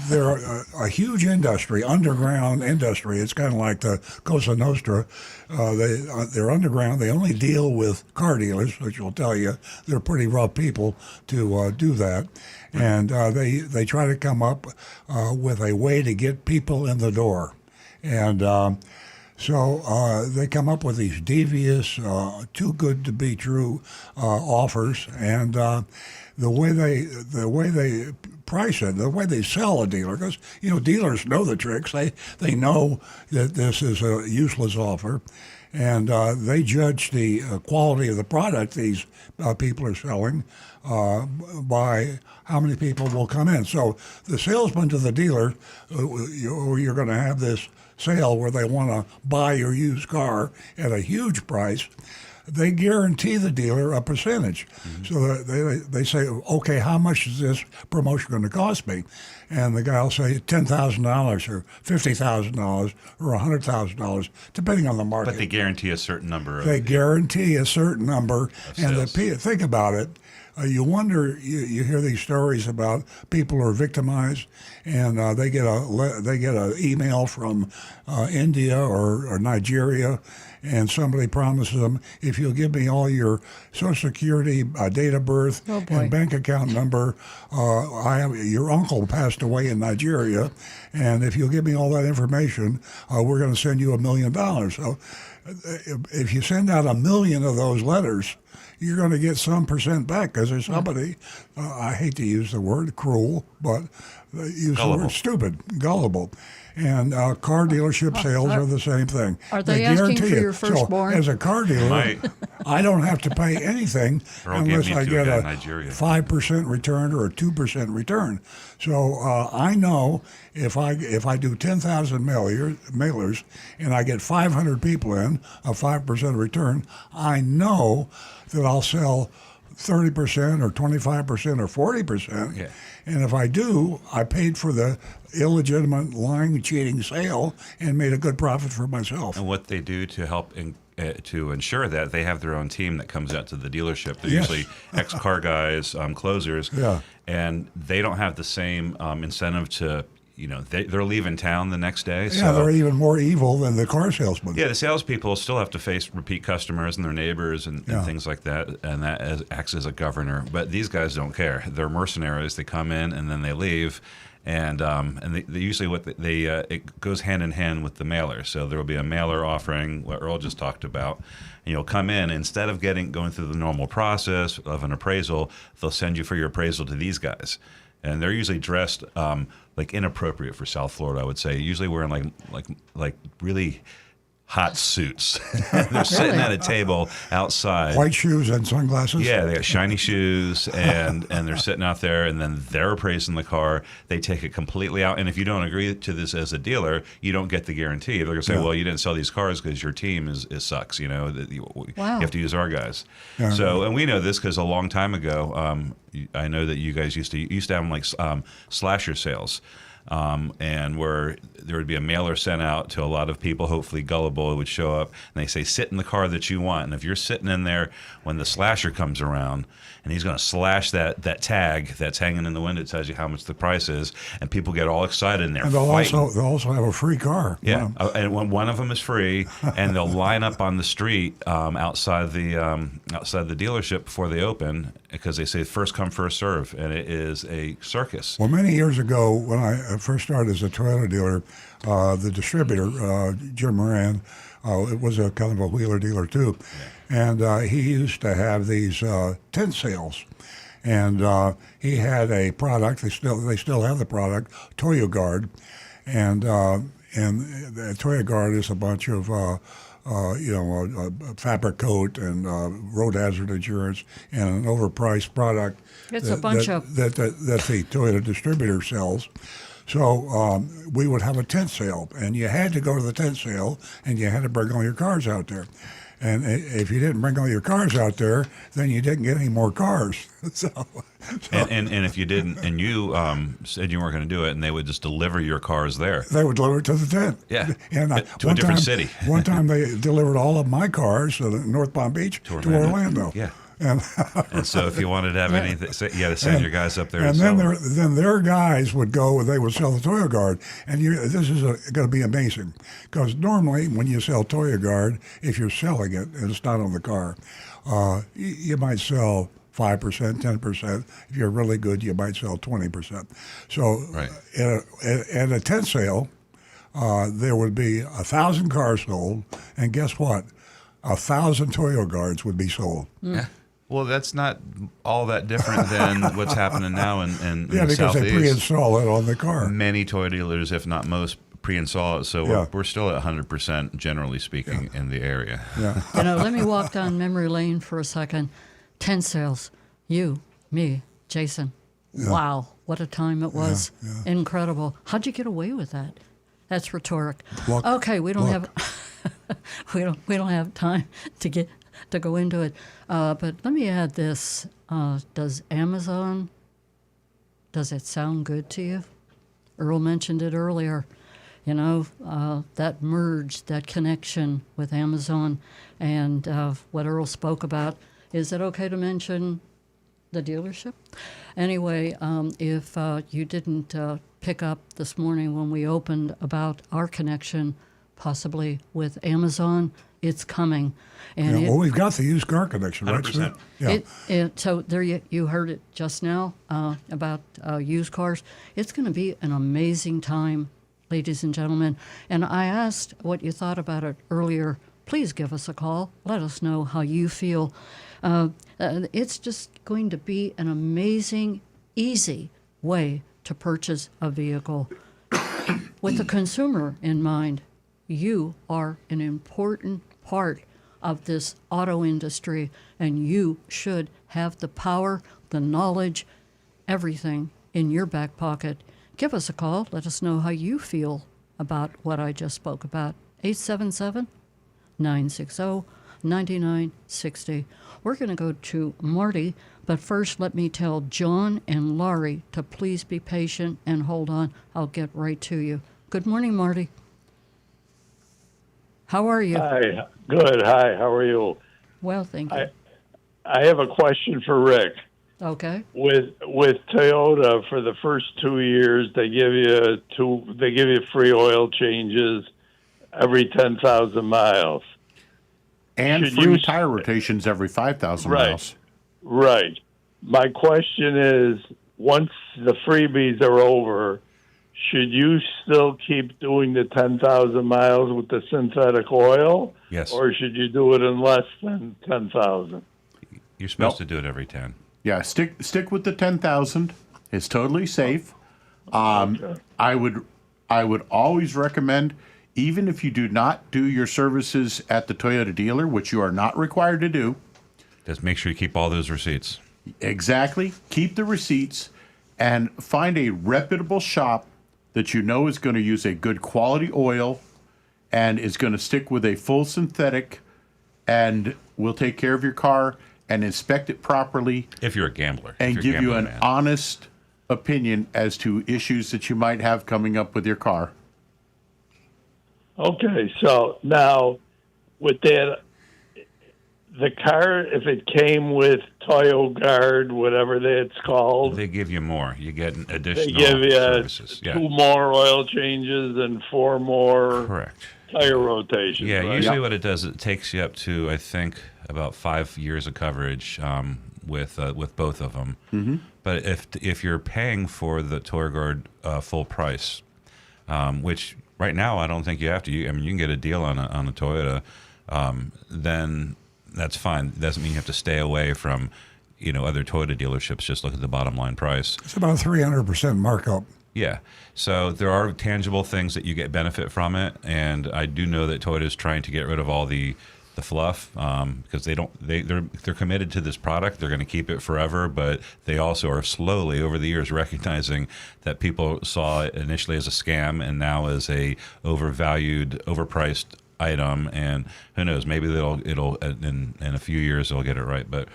they're a huge industry, underground industry. It's kind of like the Cosa Nostra. They're underground. They only deal with car dealers, which will tell you they're pretty rough people to do that. And they try to come up with a way to get people in the door. And so they come up with these devious, too good to be true offers, and the way they price it, the way they sell a dealer, because dealers know the tricks. They know that this is a useless offer, and they judge the quality of the product these people are selling by how many people will come in. So the salesman to the dealer, you're going to have this sale where they want to buy your used car at a huge price. They guarantee the dealer a percentage. So they say, okay, how much is this promotion going to cost me? And the guy will say $10,000 or $50,000 or $100,000, depending on the market.
But they guarantee a certain number.
They guarantee a certain number. And think about it. You wonder. You hear these stories about people who are victimized, and they get an email from India or Nigeria, and somebody promises them, if you'll give me all your Social Security, date of birth, and bank account number, your uncle passed away in Nigeria, and if you'll give me all that information, we're going to send you $1 million. So if you send out 1 million of those letters, you're going to get some percent back because there's somebody, I hate to use the word cruel, but use the word stupid, gullible. And car dealership sales are the same thing.
Are they asking for
guarantee
your firstborn?
So as a car dealer, I don't have to pay anything unless I get a 5% return or a 2% return. So I know if I do 10,000 mailers and I get 500 people in, a 5% return, I know that I'll sell 30% or 25% or 40%. Yeah. And if I do, I paid for the illegitimate, lying, cheating sale and made a good profit for myself.
And what they do to help to ensure that, they have their own team that comes out to the dealership. They're usually ex-car guys, closers, and they don't have the same incentive to. They're leaving town the next day.
Yeah, they're even more evil than the car salesman.
Yeah, the salespeople still have to face repeat customers and their neighbors and things like that, and that acts as a governor. But these guys don't care. They're mercenaries. They come in and then they leave, and they usually it goes hand in hand with the mailer. So there will be a mailer offering what Earl just talked about. And you'll come in, instead of going through the normal process of an appraisal, they'll send you for your appraisal to these guys. And they're usually dressed like inappropriate for South Florida, I would say. Usually wearing like really hot suits. They're sitting at a table outside.
White shoes and sunglasses?
Yeah, they got shiny shoes, and they're sitting out there, and then they're appraising the car. They take it completely out. And if you don't agree to this as a dealer, you don't get the guarantee. They're going to say, well, you didn't sell these cars because your team sucks. You have to use our guys. Yeah. So, and we know this because a long time ago, I know that you guys used to have them like slasher sales. and where there would be a mailer sent out to a lot of people, hopefully gullible, it would show up, and they say, sit in the car that you want. And if you're sitting in there when the slasher comes around, and he's going to slash that tag that's hanging in the window, it tells you how much the price is, and people get all excited in there.
And they'll also have a free car.
Yeah, and one of them is free, and they'll line up on the street outside the dealership before they open, because they say first come, first serve, and it is a circus.
Well, many years ago, when I first started as a Toyota dealer, the distributor, Jim Moran, it was a kind of a wheeler dealer too, and he used to have these tent sales, and he had a product. They still have the product, Toyo Guard, and the Toyo Guard is a bunch of a fabric coat and road hazard insurance and an overpriced product.
It's a bunch of
that the Toyota distributor sells. So we would have a tent sale, and you had to go to the tent sale, and you had to bring all your cars out there. And if you didn't bring all your cars out there, then you didn't get any more cars.
And if you didn't, and you said you weren't going to do it, and they would just deliver your cars there.
They would deliver it to the tent.
Yeah,
and
to a different city.
One time they delivered all of my cars to North Palm Beach to Orlando.
Yeah.
And
so if you wanted to have anything, you had to send your guys up there.
And then their guys would go, they would sell the Toyo Guard. And this is going to be amazing. Because normally when you sell Toyo Guard, if you're selling it and it's not on the car, you might sell 5%, 10%. If you're really good, you might sell 20%. So at a tent sale, there would be 1,000 cars sold. And guess what? 1,000 Toyo Guards would be sold.
Yeah. Well, that's not all that different than what's happening now in the
because
Southeast.
they pre-install it on the car.
Many toy dealers, if not most, pre-install it. So we're still at 100%, generally speaking, in the area.
Yeah.
Let me walk down memory lane for a second. Tent sales. You, me, Jason. Yeah. Wow, what a time it was. Yeah. Incredible. How'd you get away with that? That's rhetoric. Okay, we don't have we don't have time to go into it. But let me add this. Does Amazon, does it sound good to you? Earl mentioned it earlier. That merge, that connection with Amazon, and what Earl spoke about. Is it okay to mention the dealership? Anyway, if you didn't pick up this morning when we opened about our connection possibly with Amazon, it's coming. And
we've got the used car connection, right?
100%.
Yeah.
So there you heard it just now about used cars. It's going to be an amazing time, ladies and gentlemen. And I asked what you thought about it earlier. Please give us a call. Let us know how you feel. It's just going to be an amazing, easy way to purchase a vehicle. With the consumer in mind, you are an important part of this auto industry, and you should have the power, the knowledge, everything in your back pocket. Give us a call. Let us know how you feel about what I just spoke about. 877-960-9960. We're going to go to Marty, but first let me tell John and Laurie to please be patient and hold on. I'll get right to you. Good morning, Marty. How are you?
Hi. Good. Hi. How are you?
Well, thank you.
I have a question for Rick.
Okay.
With Toyota, for the first 2 years, they give you free oil changes every 10,000 miles.
And free tire rotations every 5,000 miles.
Right. My question is, once the freebies are over, should you still keep doing the 10,000 miles with the synthetic oil?
Yes.
Or should you do it in less than 10,000?
You're supposed to do it every 10.
Yeah, stick with the 10,000. It's totally safe.
Okay.
I would always recommend, even if you do not do your services at the Toyota dealer, which you are not required to do.
Just make sure you keep all those receipts.
Exactly. Keep the receipts and find a reputable shop that you know is going to use a good quality oil and is going to stick with a full synthetic and will take care of your car and inspect it properly.
If you're a gambler.
And give you an honest opinion as to issues that you might have coming up with your car.
Okay, so now with that, the car, if it came with Toyo Guard, whatever that's called,
They give you more. You get an
they
additional
give you
services. Yeah.
2 more oil changes and 4 more
Correct.
tire rotations.
Yeah,
right?
usually what it does, it takes you up to, I think, about 5 years of coverage with both of them. Mm-hmm. But if you're paying for the Toyo Guard full price, which right now I don't think you have to. I mean, you can get a deal on a Toyota, then that's fine. It doesn't mean you have to stay away from, other Toyota dealerships. Just look at the bottom line price.
It's about 300% markup.
Yeah. So there are tangible things that you get benefit from it, and I do know that Toyota is trying to get rid of all the fluff because they're committed to this product. They're going to keep it forever, but they also are slowly over the years recognizing that people saw it initially as a scam and now as a overvalued, overpriced item. And who knows? Maybe it'll in a few years they'll get it right, but.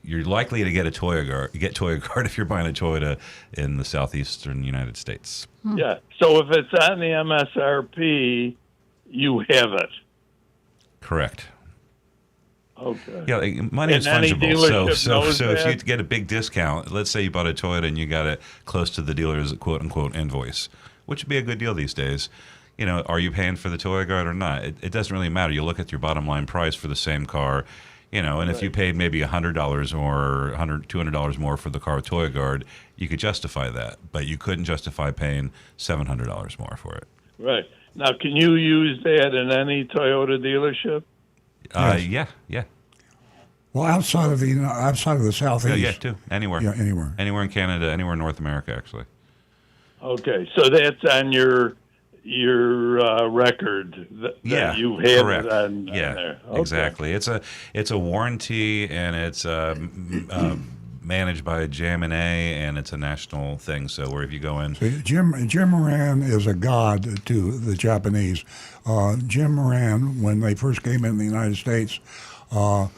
You're likely to get Toyo Guard if you're buying a Toyota in the southeastern United States.
Yeah. So if it's on the MSRP, you have it.
Correct.
Okay.
Yeah, money is
And any
fungible.
dealership
So
knows
if you
that?
get a big discount, let's say you bought a Toyota and you got it close to the dealer's quote unquote invoice, which would be a good deal these days. Are you paying for the Toyo Guard or not? It doesn't really matter. You look at your bottom line price for the same car. And if you paid maybe $100 or $200 more for the car with Toyo Guard, you could justify that, but you couldn't justify paying $700 more for it.
Right. Now, can you use that in any Toyota dealership?
Yeah.
Well, outside of the southeast.
Yeah, too. Anywhere.
Yeah, anywhere.
Anywhere in Canada, anywhere in North America, actually.
Okay, so that's on your record that you have
correct.
it on there. Okay.
Exactly. It's a warranty, and it's managed by JM&A, and it's a national thing. So wherever you go in,
See, Jim Moran is a god to the Japanese. Jim Moran, when they first came in the United States, taught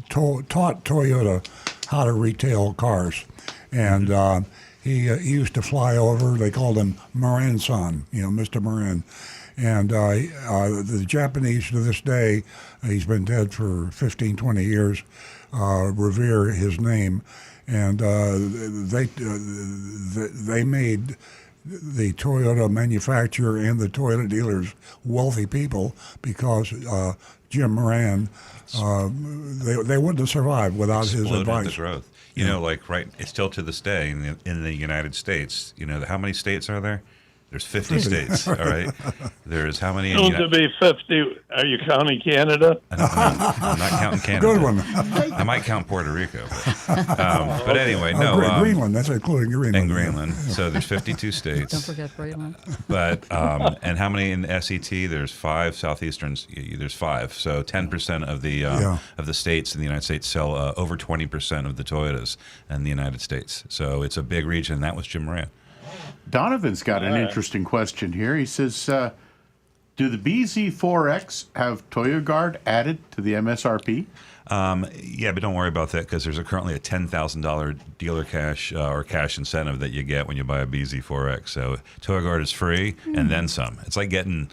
Toyota how to retail cars, and he used to fly over. They called him Moran-san, Mr. Moran. And the Japanese to this day, he's been dead for 15, 20 years, revere his name. And they made the Toyota manufacturer and the Toyota dealers wealthy people because Jim Moran, they wouldn't have survived without his advice.
the growth. It's still to this day in the United States. How many states are there? There's 50 states. All right. There's how many?
Soon to be 50. Are you counting Canada?
I'm not counting Canada.
Good one.
I might count Puerto Rico. But anyway,
Greenland. That's including Greenland.
And Greenland. So there's 52 states.
Don't forget Greenland.
But and how many in the SET? There's 5 southeasterns. There's 5. So 10% of the states in the United States sell over 20% of the Toyotas in the United States. So it's a big region. That was Jim Moran.
Donovan's got an interesting question here. He says, do the BZ4X have Toyo Guard added to the MSRP?
Yeah, but don't worry about that because there's currently a $10,000 dealer cash or cash incentive that you get when you buy a BZ4X. So Toyo Guard is free and then some. It's like getting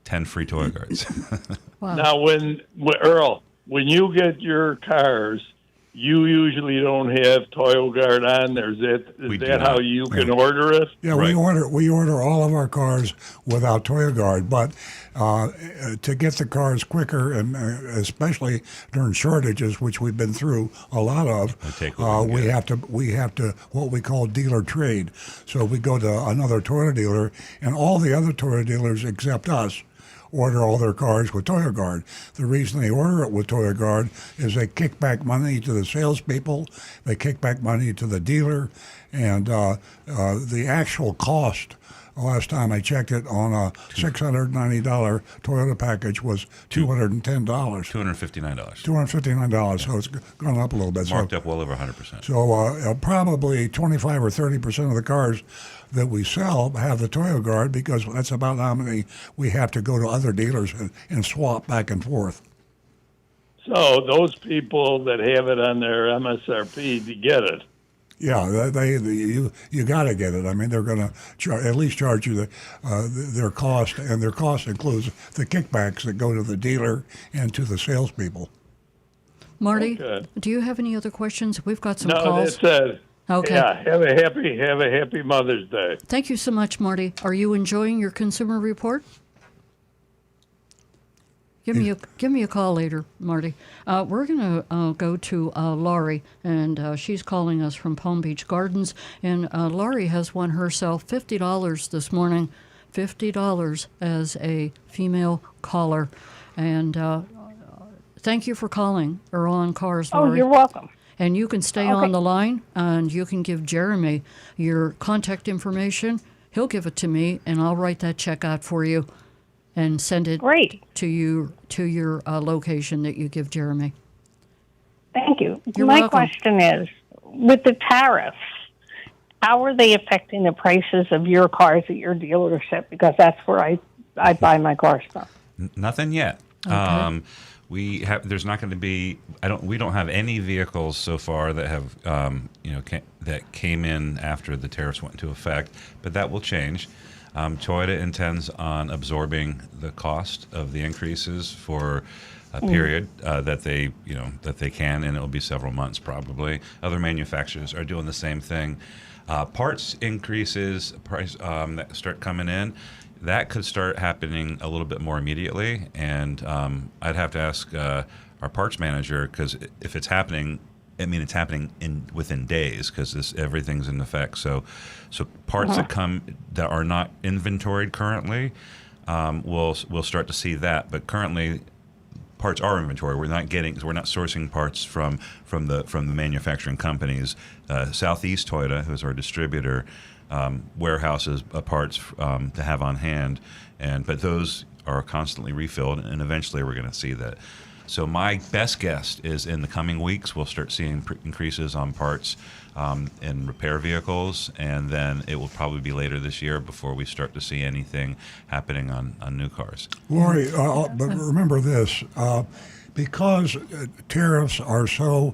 10 free Toyo Guards.
Wow.
Now, Earl, when you get your cars, you usually don't have Toyo Guard on there. Is that how you can order it?
Yeah,
Right.
we order all of our cars without Toyo Guard, but to get the cars quicker, and especially during shortages, which we've been through a lot of, we have to what we call dealer trade. So we go to another Toyota dealer, and all the other Toyota dealers except us order all their cars with Toyo Guard. The reason they order it with Toyo Guard is they kick back money to the salespeople, they kick back money to the dealer, and the actual cost, last time I checked it, on a $690 Toyota package was $210.
$259.
$259, so it's gone up a little bit.
Marked up well over 100%.
So probably 25 or 30% of the cars that we sell have the Toyo Guard because that's about how many we have to go to other dealers and swap back and forth.
So those people that have it on their MSRP to get it.
Yeah, you got to get it. I mean, they're going to at least charge you their cost, and their cost includes the kickbacks that go to the dealer and to the salespeople.
Marty,
Okay.
do you have any other questions? We've got some
No,
calls.
that's it.
Okay.
Yeah, have a happy Mother's Day.
Thank you so much, Marty. Are you enjoying your consumer report? Give me a call later, Marty. We're going to go to Laurie, and she's calling us from Palm Beach Gardens. And Laurie has won herself $50 this morning, $50 as a female caller. And thank you for calling Earl on Cars, Laurie.
Oh, you're welcome.
And you can stay on the line, and you can give Jeremy your contact information. He'll give it to me, and I'll write that check out for you and send it to your location that you give Jeremy.
Thank you.
You're
My
welcome.
question is, with the tariffs, how are they affecting the prices of your cars at your dealership? Because that's where I buy my car stuff.
Nothing yet.
Okay.
There's not going to be. We don't have any vehicles so far that have that came in after the tariffs went into effect, but that will change. Toyota intends on absorbing the cost of the increases for a period that they can, and it will be several months probably. Other manufacturers are doing the same thing. Parts increases that start coming in. That could start happening a little bit more immediately, and I'd have to ask our parts manager, because if it's happening, it's happening within days, because everything's in effect. So parts that are not inventoried currently, we'll start to see that. But currently, parts are inventory. We're not sourcing parts from the manufacturing companies. Southeast Toyota, who's our distributor, warehouses parts to have on hand, but those are constantly refilled, and eventually we're going to see that. So my best guess is in the coming weeks we'll start seeing increases on parts in repair vehicles, and then it will probably be later this year before we start to see anything happening on new cars.
Lori, but remember this, because tariffs are so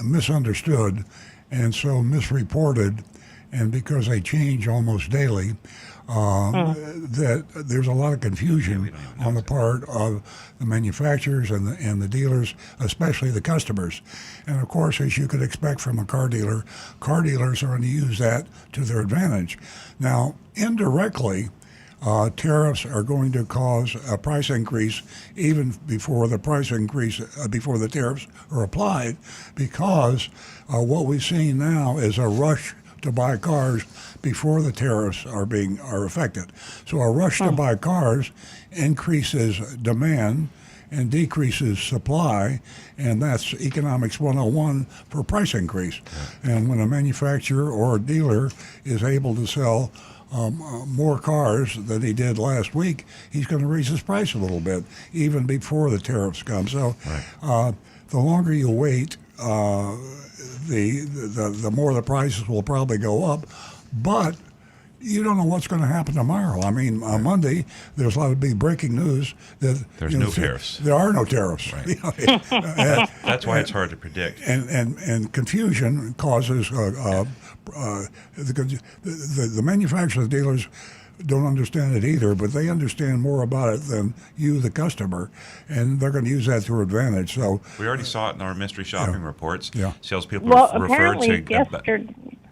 misunderstood and so misreported, and because they change almost daily, that there's a lot of confusion on the part of the manufacturers and the dealers, especially the customers. And of course, as you could expect from a car dealers are going to use that to their advantage. Now, indirectly, tariffs are going to cause a price increase even before the before the tariffs are applied, because what we've seen now is a rush to buy cars before the tariffs are affected. So a rush to buy cars increases demand and decreases supply, and that's economics 101 for price increase. And when a manufacturer or a dealer is able to sell more cars than he did last week, he's going to raise his price a little bit, even before the tariffs come. So the longer you wait, the more the prices will probably go up, but you don't know what's going to happen tomorrow. I mean, on Monday, there's a lot of big breaking news that
there's no tariffs.
There are no tariffs.
Right. That's why it's hard to predict.
And confusion causes the manufacturers, the dealers, don't understand it either, but they understand more about it than you, the customer, and they're going to use that to their advantage. So
we already saw it in our mystery shopping reports.
Yeah.
Salespeople referred
apparently
to.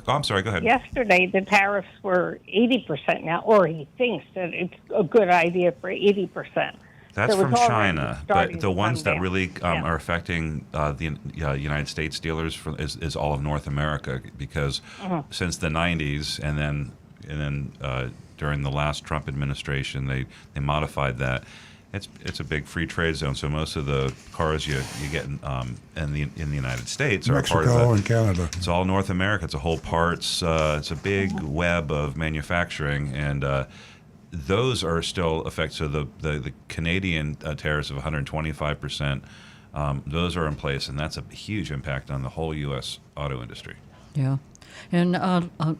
Oh, I'm sorry. Go ahead.
Yesterday, the tariffs were 80% now, or he thinks that it's a good idea for 80%.
That's
So
from
it's already
China,
starting
but the
to
ones
come
that
down.
really are affecting the United States dealers is all of North America, because since the 90s and then during the last Trump administration, they modified that. It's a big free trade zone, so most of the cars you get in the United States are
Mexico
part of that.
and Canada.
It's all North America. It's a whole parts. It's a big web of manufacturing, and those are still affected. So the Canadian tariffs of 125%, those are in place, and that's a huge impact on the whole U.S. auto industry.
Yeah. And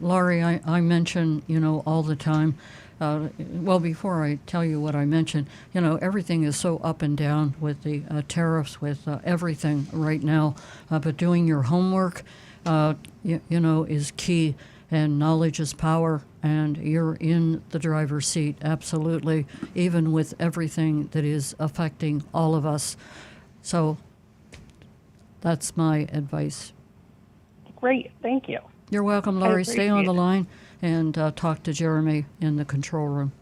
Laurie, I mention, all the time, well, before I tell you what I mentioned, everything is so up and down with the tariffs, with everything right now. But doing your homework, is key. And knowledge is power, and you're in the driver's seat, absolutely, even with everything that is affecting all of us. So that's my advice.
Great, thank you.
You're welcome, Laurie. Stay on the line and talk to Jeremy in the control room.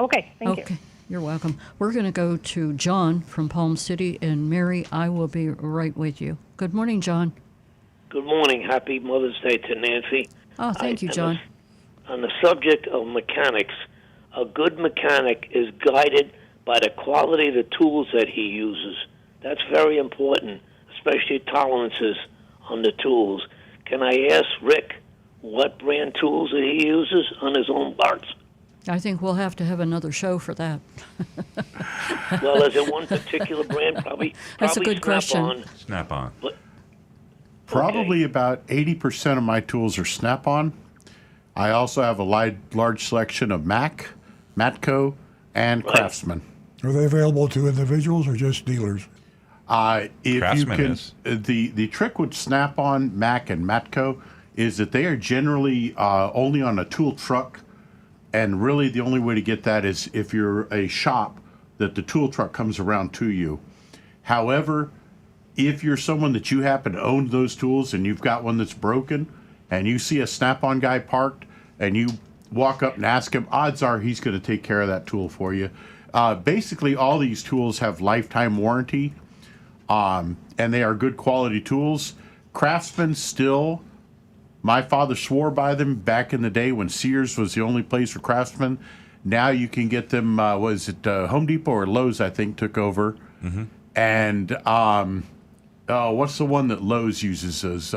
Okay, thank you.
Okay, you're welcome. We're going to go to John from Palm City, and Mary, I will be right with you. Good morning, John.
Good morning. Happy Mother's Day to Nancy.
Oh, thank you, John.
On the subject of mechanics, a good mechanic is guided by the quality of the tools that he uses. That's very important, especially tolerances on the tools. Can I ask Rick what brand tools that he uses on his own parts?
I think we'll have to have another show for that.
Well, is it one particular brand? Probably
That's a good question.
Snap-on.
Probably about 80% of my tools are Snap-on. I also have a large selection of Mac, Matco, and Craftsman.
Are they available to individuals or just dealers?
If
Craftsman
you can,
is.
the trick with Snap-on, Mac, and Matco is that they are generally only on a tool truck, and really the only way to get that is if you're a shop that the tool truck comes around to you. However, if you're someone that you happen to own those tools and you've got one that's broken and you see a Snap-on guy parked and you walk up and ask him, odds are he's going to take care of that tool for you. Basically, all these tools have lifetime warranty, and they are good quality tools. Craftsman still, my father swore by them back in the day when Sears was the only place for Craftsman. Now you can get them, was it Home Depot or Lowe's, I think, took over. Mm-hmm. And what's the one that Lowe's uses as...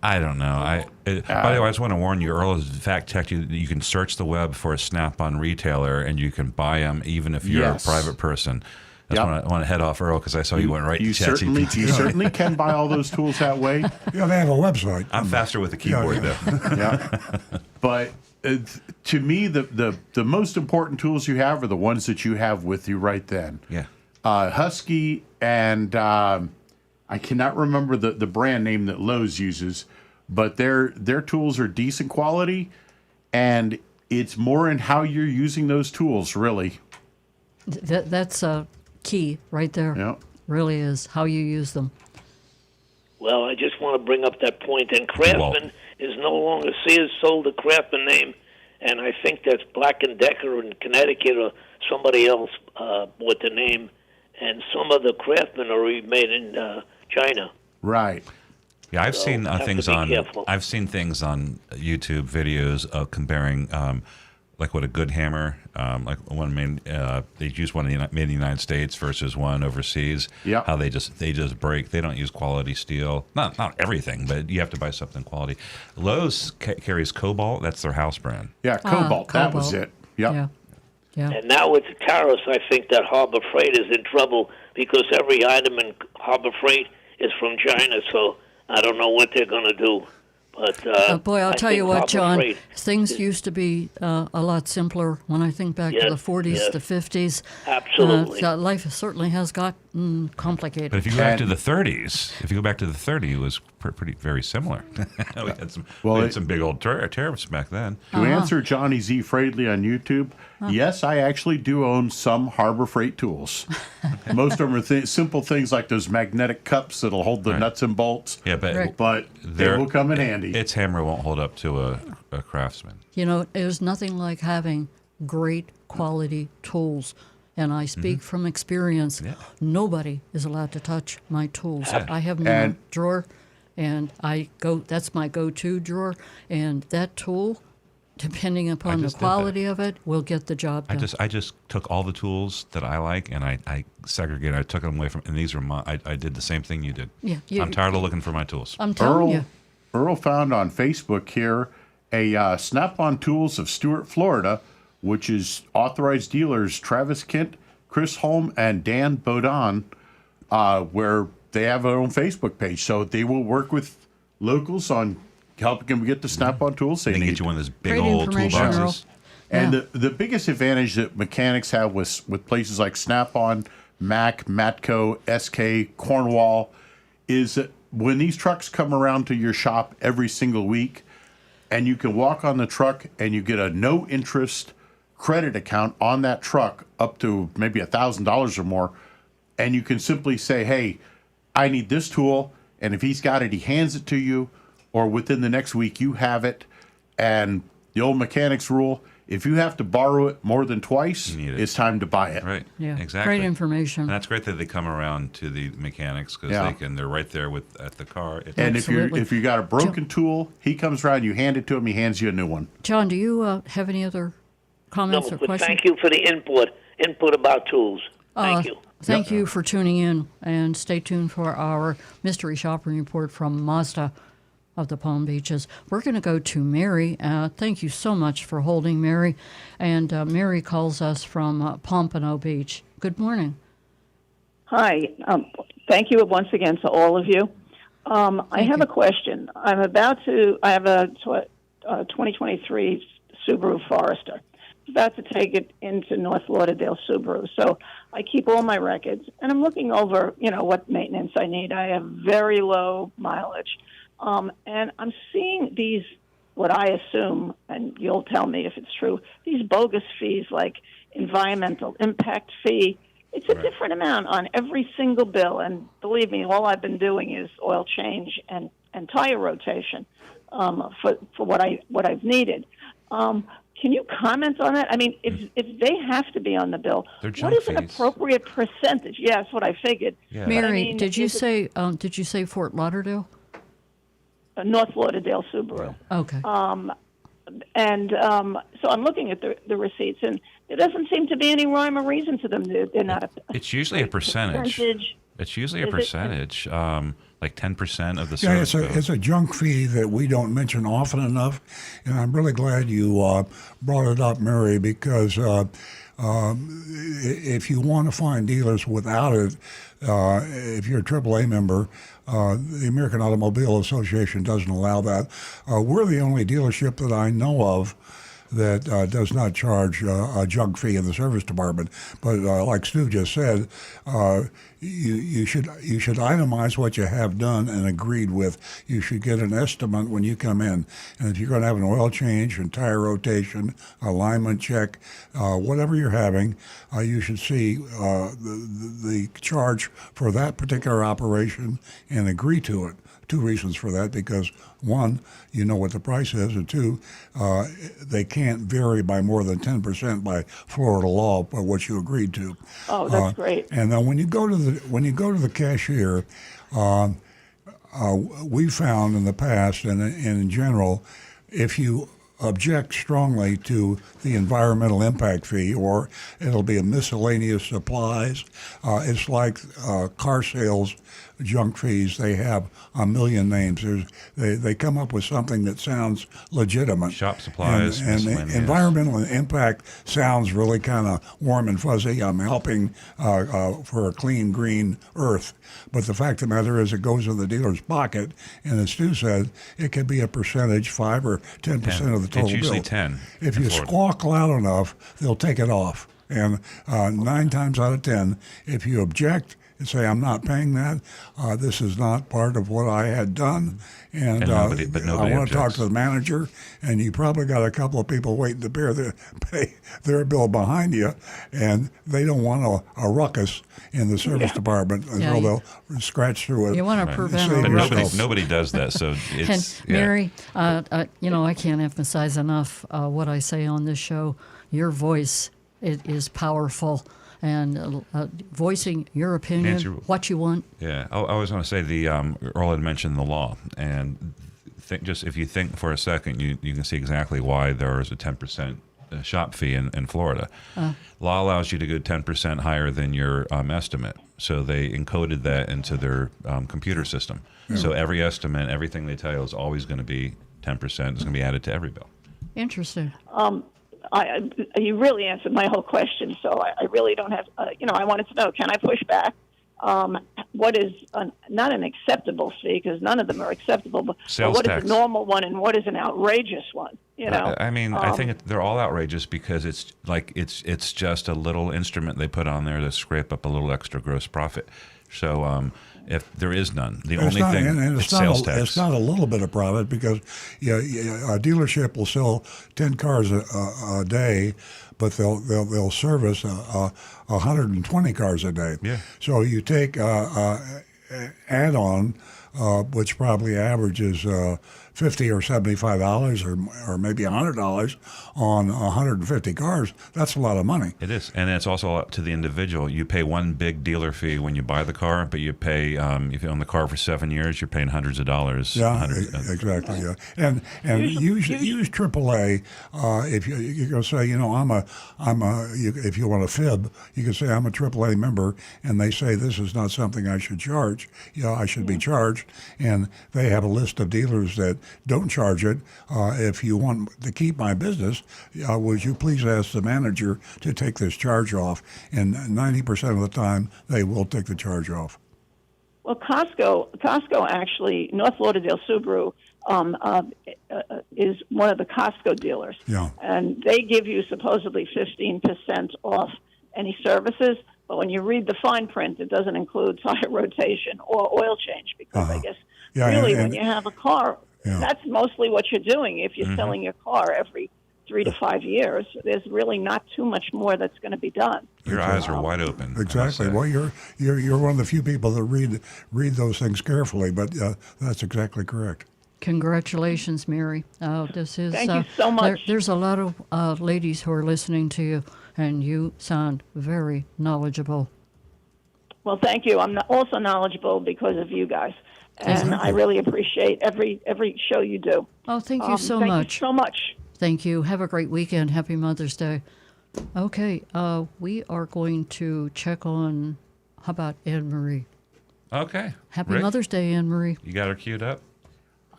I don't know. By the way, I just want to warn you, Earl has in fact checked you. You can search the web for a Snap-on retailer, and you can buy them even if you're a private person. That's when I want to head off, Earl, because I saw you went right to ChatGPT.
You certainly can buy all those tools that way.
Yeah, they have a website.
I'm faster with the keyboard, though.
Yeah. But to me, the most important tools you have are the ones that you have with you right then.
Yeah.
Husky and I cannot remember the brand name that Lowe's uses, but their tools are decent quality, and it's more in how you're using those tools, really.
That's a key right there.
Yeah.
Really is how you use them.
Well, I just want to bring up that point. And Craftsman is no longer Sears sold the Craftsman name, and I think that's Black & Decker in Connecticut or somebody else bought the name. And some of the Craftsmen are made in China.
Right.
Yeah, I've seen things on.
careful.
I've seen things on YouTube videos of comparing, like what a good hammer, like one made. They use one made in the United States versus one overseas.
Yeah.
How they just break. They don't use quality steel. Not everything, but you have to buy something quality. Lowe's carries Cobalt. That's their house brand.
Yeah, Cobalt. That was it. Yep.
Yeah. Yeah.
And now with the tariffs, I think that Harbor Freight is in trouble because every item in Harbor Freight is from China, so I don't know what they're going to do. But
boy, I'll tell you what, John,
Freight
things used to be a lot simpler when I think back to the 40s, the 50s.
Absolutely.
Life certainly has gotten complicated.
But if you go back to the 30s, it was very similar. we had some big old tariffs back then.
To answer Johnny Z. Fradley on YouTube, yes, I actually do own some Harbor Freight tools. Most of them are simple things like those magnetic cups that'll hold the nuts and bolts.
Yeah,
but they will come in handy.
Its hammer won't hold up to a Craftsman.
You know, there's nothing like having great quality tools. And I speak from experience. Yeah. Nobody is allowed to touch my tools.
Yeah.
I have them in a drawer, and that's my go-to drawer. And that tool, depending upon the quality of it, will get the job done.
I just took all the tools that I like, and I segregated. I took them away from, and these are my. I did the same thing you did.
Yeah,
I'm tired of looking for my tools.
I'm telling you.
Earl found on Facebook here a Snap-on Tools of Stuart, Florida, which is authorized dealers Travis Kent, Chris Holm, and Dan Bodon, where they have their own Facebook page. So they will work with locals on helping them get the Snap-on tools they need.
Get you one of those big
Great
old
information,
toolboxes.
Earl.
And the biggest advantage that mechanics have with places like Snap-on, Mac, Matco, SK, Cornwall, is that when these trucks come around to your shop every single week, and you can walk on the truck and you get a no interest credit account on that truck up to maybe $1,000 or more, and you can simply say, hey, I need this tool, and if he's got it, he hands it to you, or within the next week you have it. And the old mechanics rule, if you have to borrow it more than twice, it's time to buy it.
Right.
Yeah.
Exactly.
Great information.
And that's great that they come around to the mechanics because they're right there at the car.
And
Absolutely.
if you got a broken tool, he comes around, you hand it to him, he hands you a new one.
John, do you have any other comments or
but
questions?
thank you for the input about tools. Thank you.
Thank you for tuning in, and stay tuned for our mystery shopping report from Mazda of the Palm Beaches. We're going to go to Mary. Thank you so much for holding, Mary. And Mary calls us from Pompano Beach. Good morning.
Hi. Thank you once again to all of you. I have a question. I have a 2023 Subaru Forester. I'm about to take it into North Lauderdale Subaru. So I keep all my records, and I'm looking over, what maintenance I need. I have very low mileage. And I'm seeing these, what I assume, and you'll tell me if it's true, these bogus fees like environmental impact fee. It's a different amount on every single bill. And believe me, all I've been doing is oil change and tire rotation for what I've needed. Can you comment on that? I mean, if they have to be on the bill, what is an appropriate percentage? Yeah, that's what I figured.
Yeah. Mary, did you say Fort Lauderdale?
North Lauderdale Subaru.
Okay.
So I'm looking at the receipts, and there doesn't seem to be any rhyme or reason to them. They're not.
It's usually a percentage. It's usually a percentage, like 10% of the service.
Yeah, it's a junk fee that we don't mention often enough, and I'm really glad you brought it up, Mary, because if you want to find dealers without it, if you're a AAA member, the American Automobile Association doesn't allow that. We're the only dealership that I know of that does not charge a junk fee in the service department. But like Stu just said, you should itemize what you have done and agreed with. You should get an estimate when you come in. And if you're going to have an oil change and tire rotation, alignment check, whatever you're having, you should see the charge for that particular operation and agree to it. Two reasons for that, because one, you know what the price is, and two, they can't vary by more than 10% by Florida law by what you agreed to.
Oh, that's great.
And then when you go to the cashier, we found in the past and in general, if you object strongly to the environmental impact fee, or it'll be a miscellaneous supplies. It's like car sales junk fees. They have a million names. They come up with something that sounds legitimate.
Shop supplies,
and environmental impact sounds really kind of warm and fuzzy. I'm helping for a clean, green earth. But the fact of the matter is, it goes in the dealer's pocket, and as Stu said, it could be a percentage, 5 or 10% of the total bill.
It's usually 10.
If you squawk loud enough, they'll take it off. And 9 times out of 10, if you object and say, I'm not paying that, this is not part of what I had done, and
nobody
I want to talk
objects.
to the manager, and you probably got a couple of people waiting to pay their bill behind you, and they don't want a ruckus in the service department until they'll scratch through it.
You want to prevent
But
a ruckus.
nobody does that, so it's...
And Mary, I can't emphasize enough what I say on this show. Your voice, it is powerful. And voicing your opinion,
Nancy,
what you want.
Yeah, I always want to say Earl had mentioned the law, and if you think for a second, you can see exactly why there is a 10% shop fee in Florida. Law allows you to go 10% higher than your estimate, so they encoded that into their computer system. Yeah. So every estimate, everything they tell you is always going to be 10%. It's going to be added to every bill.
Interesting.
You really answered my whole question, so I really don't have, I wanted to know, can I push back? What is not an acceptable fee, because none of them are acceptable, but what is a normal one and what is an outrageous one? You know,
I mean, I think they're all outrageous because it's like it's just a little instrument they put on there to scrape up a little extra gross profit. So if there is none, the only thing
and
it's sales tax.
It's not a little bit of profit because a dealership will sell 10 cars a day, but they'll service 120 cars a day.
Yeah.
So you take add-on, which probably averages $50 or $75 or maybe $100 on 150 cars. That's a lot of money.
It is, and it's also up to the individual. You pay one big dealer fee when you buy the car, but you pay if you own the car for 7 years, you're paying hundreds of dollars.
Yeah, exactly. Yeah, and use AAA. If you're going to say, if you want to fib, you can say I'm a AAA member, and they say this is not something I should charge. I should be charged, and they have a list of dealers that don't charge it. If you want to keep my business, would you please ask the manager to take this charge off? And 90% of the time, they will take the charge off.
Well, Costco actually, North Lauderdale Subaru is one of the Costco dealers.
Yeah.
And they give you supposedly 15% off any services, but when you read the fine print, it doesn't include tire rotation or oil change because I guess when you have a car, that's mostly what you're doing. If you're selling your car every 3 to 5 years, there's really not too much more that's going to be done.
Your eyes are wide open.
Exactly. Well, you're one of the few people that read those things carefully, but that's exactly correct.
Congratulations, Mary. This is
thank you so much.
There's a lot of ladies who are listening to you, and you sound very knowledgeable.
Well, thank you. I'm also knowledgeable because of you guys. And I really appreciate every show you do.
Oh, thank you so much.
Thank you so much.
Thank you. Have a great weekend. Happy Mother's Day. Okay, we are going to check on, how about Anne-Marie?
Okay.
Happy
Rick,
Mother's Day, Anne-Marie.
You got her queued up?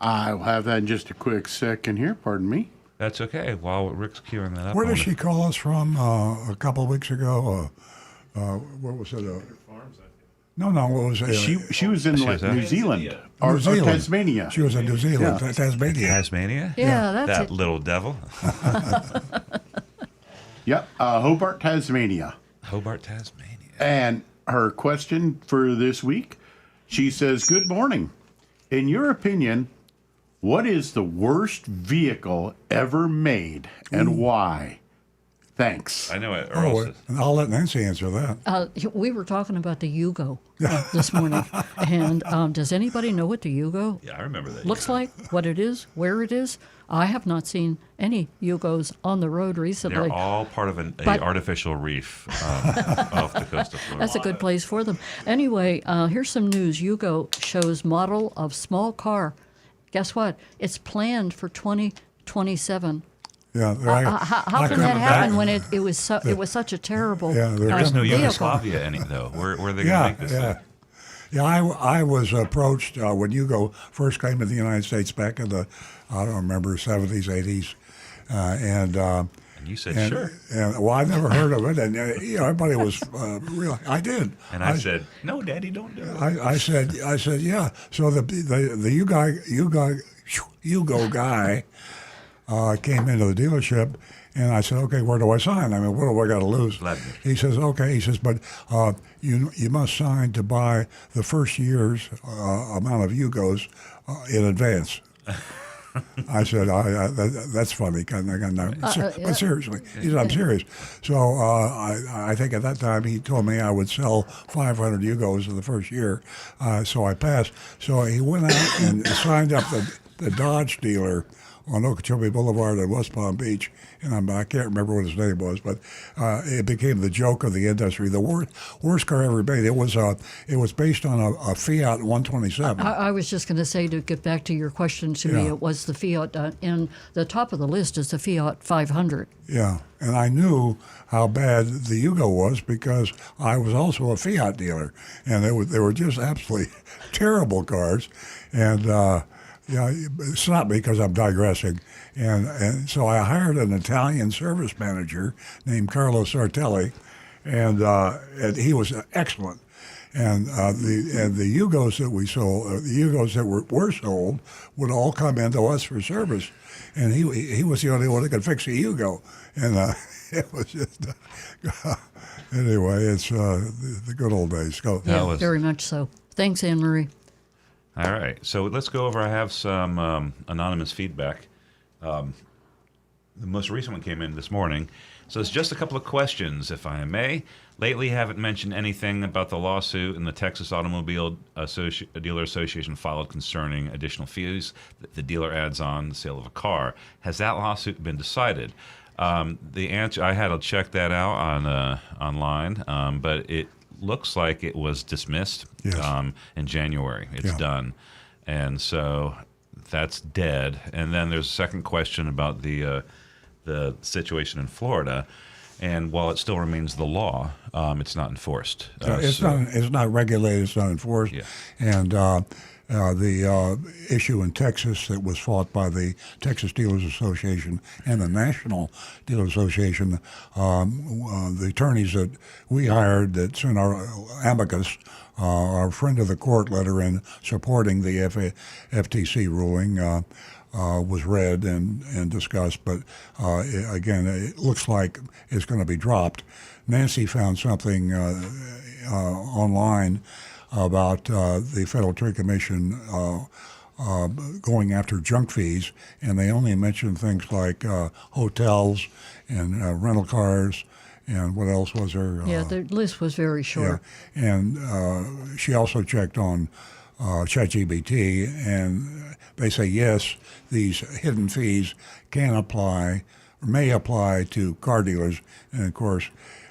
I'll have that in just a quick second here. Pardon me.
That's okay. While Rick's queuing that up.
Where did she call us from a couple of weeks ago? What was it? No, what was it?
She was in New Zealand. Or Tasmania.
She was in New Zealand,
Yeah.
Tasmania.
Tasmania?
Yeah, that's
that
it.
little devil.
Yep, Hobart, Tasmania.
Hobart, Tasmania.
And her question for this week, she says, "Good morning. In your opinion, what is the worst vehicle ever made and why? Thanks."
I know it. Earl says.
I'll let Nancy answer that.
We were talking about the Yugo this morning. And does anybody know what the Yugo
Yeah, I remember that.
looks like, what it is, where it is? I have not seen any Yugos on the road recently.
They're all part of an artificial reef off the coast of Florida.
That's a good place for them. Anyway, here's some news. Yugo shows model of small car. Guess what? It's planned for 2027.
Yeah,
how can that happen when it was such a terrible?
Yeah,
there is no
vehicle.
Yugoslavia though. Where are they going to make this thing?
Yeah, I was approached when Yugo first came to the United States back in the, I don't remember, 70s, 80s.
And you said, sure.
And, well, I never heard of it. And everybody was real. I did.
And I said, no, Daddy, don't do it.
I said, yeah. So the Yugo guy came into the dealership. And I said, okay, where do I sign? I mean, what do I got to lose? He says, okay. He says, but you must sign to buy the first year's amount of Yugos in advance. I said, that's funny. But seriously, he said, I'm serious. So I think at that time he told me I would sell 500 Yugos in the first year. So I passed. So he went out and signed up the Dodge dealer on Okeechobee Boulevard in West Palm Beach, and I can't remember what his name was, but it became the joke of the industry. The worst car ever made. It was based on a Fiat 127.
I was just going to say, to get back to your question to me, it was the Fiat, and the top of the list is the Fiat 500.
Yeah, and I knew how bad the Yugo was because I was also a Fiat dealer, and they were just absolutely terrible cars, and. Yeah, it's not because I'm digressing. And so I hired an Italian service manager named Carlo Sartelli, and he was excellent. And the Yugos that we sold, the Yugos that were sold, would all come into us for service, and he was the only one that could fix a Yugo, and it was just anyway. It's the good old days. Go.
Yeah, very much so. Thanks, Anne Marie.
All right, so let's go over. I have some anonymous feedback. The most recent one came in this morning. So it's just a couple of questions, if I may. Lately, haven't mentioned anything about the lawsuit and the Texas Automobile Dealer Association filed concerning additional fees that the dealer adds on the sale of a car. Has that lawsuit been decided? The answer, I had to check that out on online, but it looks like it was dismissed in January. It's done. And so that's dead. And then there's a second question about the situation in Florida, and while it still remains the law, it's not enforced.
It's not regulated. It's not enforced.
Yeah.
And the issue in Texas that was fought by the Texas Dealers Association and the National Dealers Association, the attorneys that we hired that sent our amicus, our friend of the court letter in supporting the FTC ruling. Was read and discussed, but again, it looks like it's going to be dropped. Nancy found something online about the Federal Trade Commission going after junk fees, and they only mentioned things like hotels and rental cars. And what else was there?
The list was very short.
Yeah, and she also checked on ChatGPT, and they say yes, these hidden fees can apply or may apply to car dealers, and of course,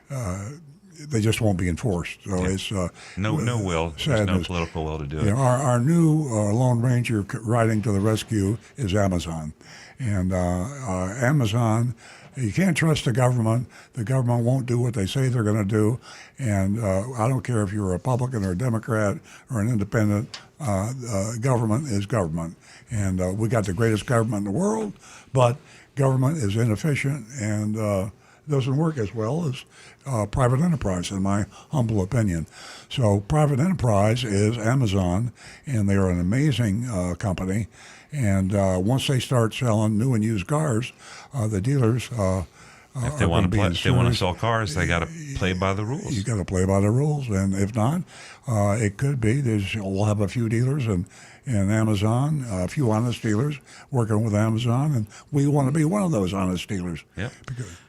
they just won't be enforced. So it's
no will. There's no political will to do it.
Our new Lone Ranger riding to the rescue is Amazon, and Amazon. You can't trust the government. The government won't do what they say they're going to do. And I don't care if you're a Republican or a Democrat or an independent, government is government. And we got the greatest government in the world, but government is inefficient and doesn't work as well as private enterprise, in my humble opinion. So private enterprise is Amazon, and they're an amazing company. And once they start selling new and used cars, the dealers
if they want to sell cars, they got to play by the rules.
You got to play by the rules, and if not, it could be we'll have a few dealers in Amazon, a few honest dealers working with Amazon, and we want to be one of those honest dealers.
Yep.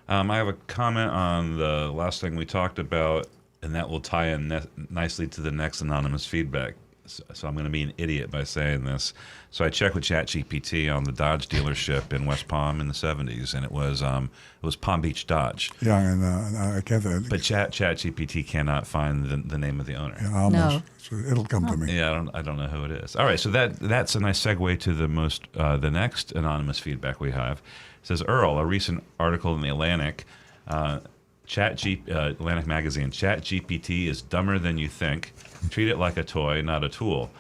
I have a comment on the last thing we talked about, and that will tie in nicely to the next anonymous feedback. So I'm going to be an idiot by saying this. So I checked with ChatGPT on the Dodge dealership in West Palm in the 70s, and it was Palm Beach Dodge.
Yeah, and I can't.
But ChatGPT cannot find the name of the owner.
Yeah, almost. No. So it'll come to me.
Yeah, I don't know who it is. All right, so that's a nice segue to the next anonymous feedback we have. It says, Earl, a recent article in the Atlantic. Atlantic Magazine, ChatGPT is dumber than you think. Treat it like a toy, not a tool.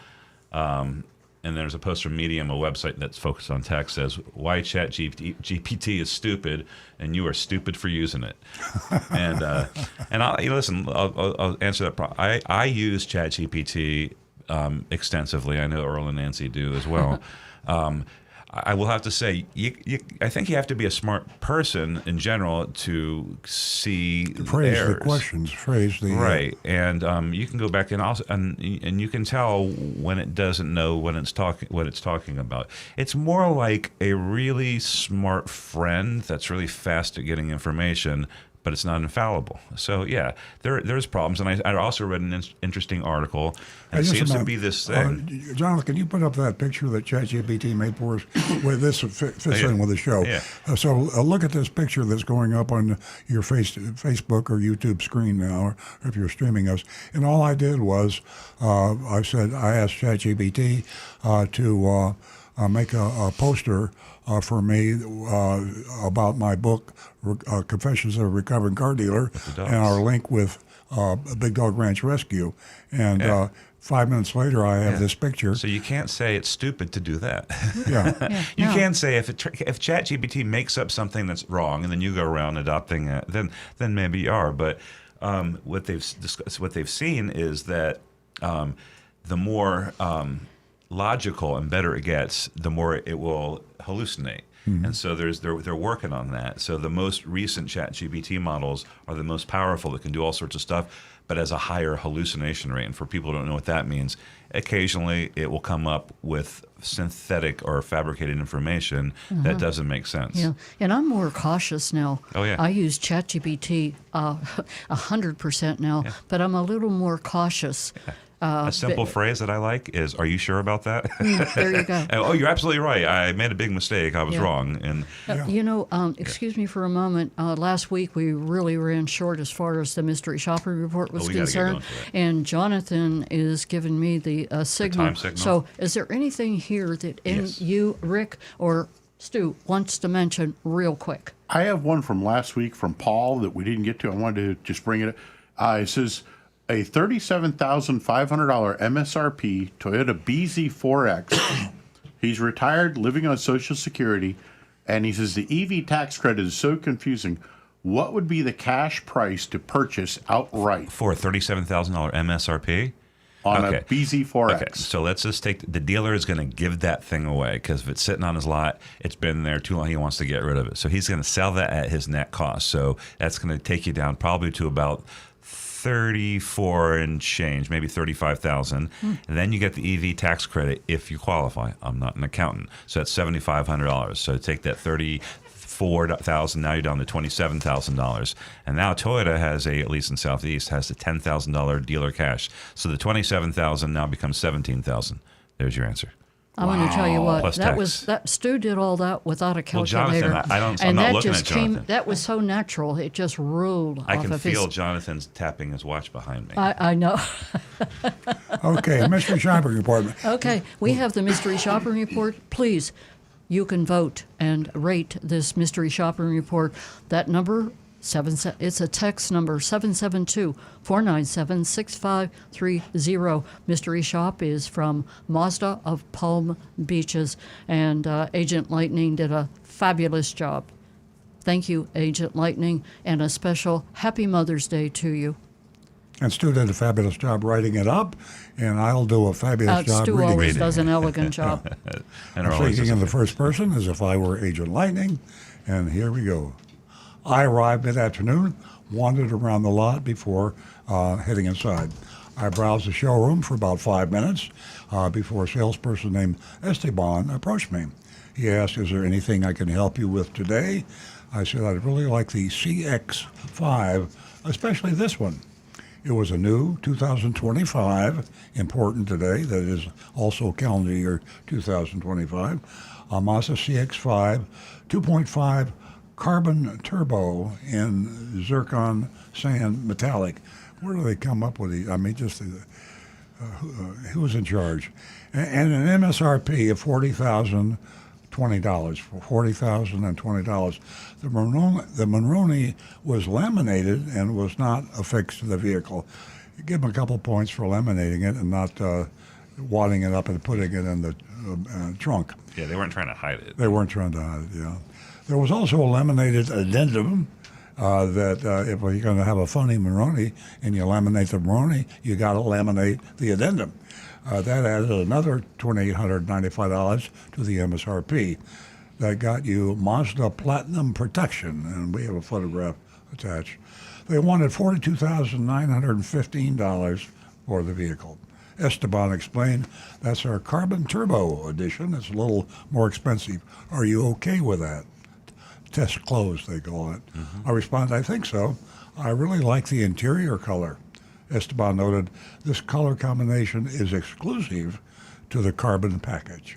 And there's a post from Medium, a website that's focused on tech, says, why ChatGPT is stupid, and you are stupid for using it. And I'll answer that. I use ChatGPT extensively. I know Earl and Nancy do as well. I will have to say, I think you have to be a smart person in general to see
phrase
errors.
The questions, phrase the
right, and you can go back and also and you can tell when it doesn't know what it's talking about. It's more like a really smart friend that's really fast at getting information, but it's not infallible. So yeah, there's problems. And I also read an interesting article, and it seems to be this thing.
Jonathan, can you put up that picture that ChatGPT made for us where this fits in with the show?
Yeah.
So look at this picture that's going up on your Facebook or YouTube screen now, or if you're streaming us. And all I did was I asked ChatGPT to make a poster for me about my book, Confessions of a Recovering Car Dealer, and our link with Big Dog Ranch Rescue. And 5 minutes later, I have this picture.
So you can't say it's stupid to do that.
Yeah.
You can say if ChatGPT makes up something that's wrong, and then you go around adopting it, then maybe you are. But what they've seen is that the more logical and better it gets, the more it will hallucinate. And so they're working on that. So the most recent ChatGPT models are the most powerful that can do all sorts of stuff, but has a higher hallucination rate. And for people who don't know what that means, occasionally it will come up with synthetic or fabricated information that doesn't make sense.
Yeah, and I'm more cautious now.
Oh, yeah.
I use ChatGPT 100% now, but I'm a little more cautious.
A simple phrase that I like is, "Are you sure about that?"
There you go.
Oh, you're absolutely right. I made a big mistake. I was
Yeah.
wrong. And
Excuse me for a moment. Last week we really ran short as far as the mystery shopping report was
we gotta get
concerned,
going for that.
and Jonathan is giving me the signal.
time signal?
So, is there anything here that
Yes.
you, Rick, or Stu wants to mention real quick?
I have one from last week from Paul that we didn't get to. I wanted to just bring it up. It says a $37,500 MSRP Toyota BZ4X. He's retired, living on Social Security, and he says the EV tax credit is so confusing. What would be the cash price to purchase outright
for a $37,000 MSRP?
on
Okay.
a BZ4X?
Okay, so let's just take the dealer is going to give that thing away because if it's sitting on his lot, it's been there too long. He wants to get rid of it, so he's going to sell that at his net cost. So that's going to take you down probably to about 34 and change, maybe 35,000. And then you get the EV tax credit if you qualify. I'm not an accountant, so that's $7,500. So take that 34,000. Now you're down to $27,000. And now Toyota has at least in Southeast, has the $10,000 dealer cash. So the $27,000 now becomes $17,000. There's your answer.
I'm going to tell you what,
Plus tax.
Stu did all that without a
Well,
calculator.
Jonathan, I'm
and
not
that
looking
just
at Jonathan.
that was so natural. It just rolled
I
off
can
of
feel
his.
Jonathan's tapping his watch behind me.
I know.
Okay, mystery shopping report.
Okay, we have the mystery shopping report. Please, you can vote and rate this mystery shopping report. That number, it's a text number, 772-497-6530. Mystery Shop is from Mazda of Palm Beaches, and Agent Lightning did a fabulous job. Thank you, Agent Lightning, and a special Happy Mother's Day to you.
And Stu did a fabulous job writing it up, and I'll do a fabulous job
Stu
reading
always
it.
does an elegant job.
And
I'm
Earl always
speaking
does
in
a-
the first person as if I were Agent Lightning, and here we go. I arrived mid-afternoon, wandered around the lot before heading inside. I browsed the showroom for about 5 minutes before a salesperson named Esteban approached me. He asked, "Is there anything I can help you with today?" I said, "I'd really like the CX-5, especially this one." It was a new 2025, important today, that is also calendar year 2025, a Mazda CX-5 2.5 carbon turbo in zircon sand metallic. Where do they come up with these? I mean, just who's in charge? And an MSRP of $40,020, $40,020. The Monroney was laminated and was not affixed to the vehicle. Give them a couple points for laminating it and not wadding it up and putting it in the trunk.
Yeah, they weren't trying to hide it.
They weren't trying to hide it, yeah. There was also a laminated addendum that if you're going to have a funny Monroney and you laminate the Monroney, you got to laminate the addendum. That added another $2,895 to the MSRP. That got you Mazda Platinum Protection, and we have a photograph attached. They wanted $42,915 for the vehicle. Esteban explained, "That's our Carbon Turbo edition. It's a little more expensive. Are you okay with that?" Test closed, they call it. I responded, "I think so. I really like the interior color." Esteban noted, "This color combination is exclusive to the carbon package."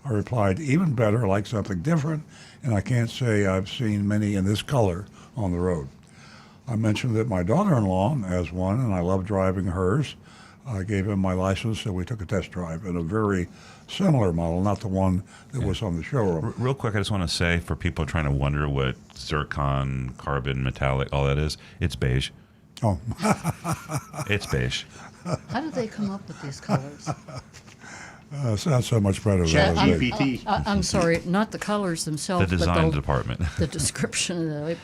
I replied, "Even better, I like something different, and I can't say I've seen many in this color on the road." I mentioned that my daughter-in-law has one, and I love driving hers. I gave him my license, so we took a test drive in a very similar model, not the one that was on the showroom.
Real quick, I just want to say for people trying to wonder what zircon, carbon, metallic, all that is, it's beige.
Oh.
It's beige.
How did they come up with these colors?
It's not so much better than
ChatGPT.
I'm sorry, not the colors themselves,
The design
but
department.
the description of it.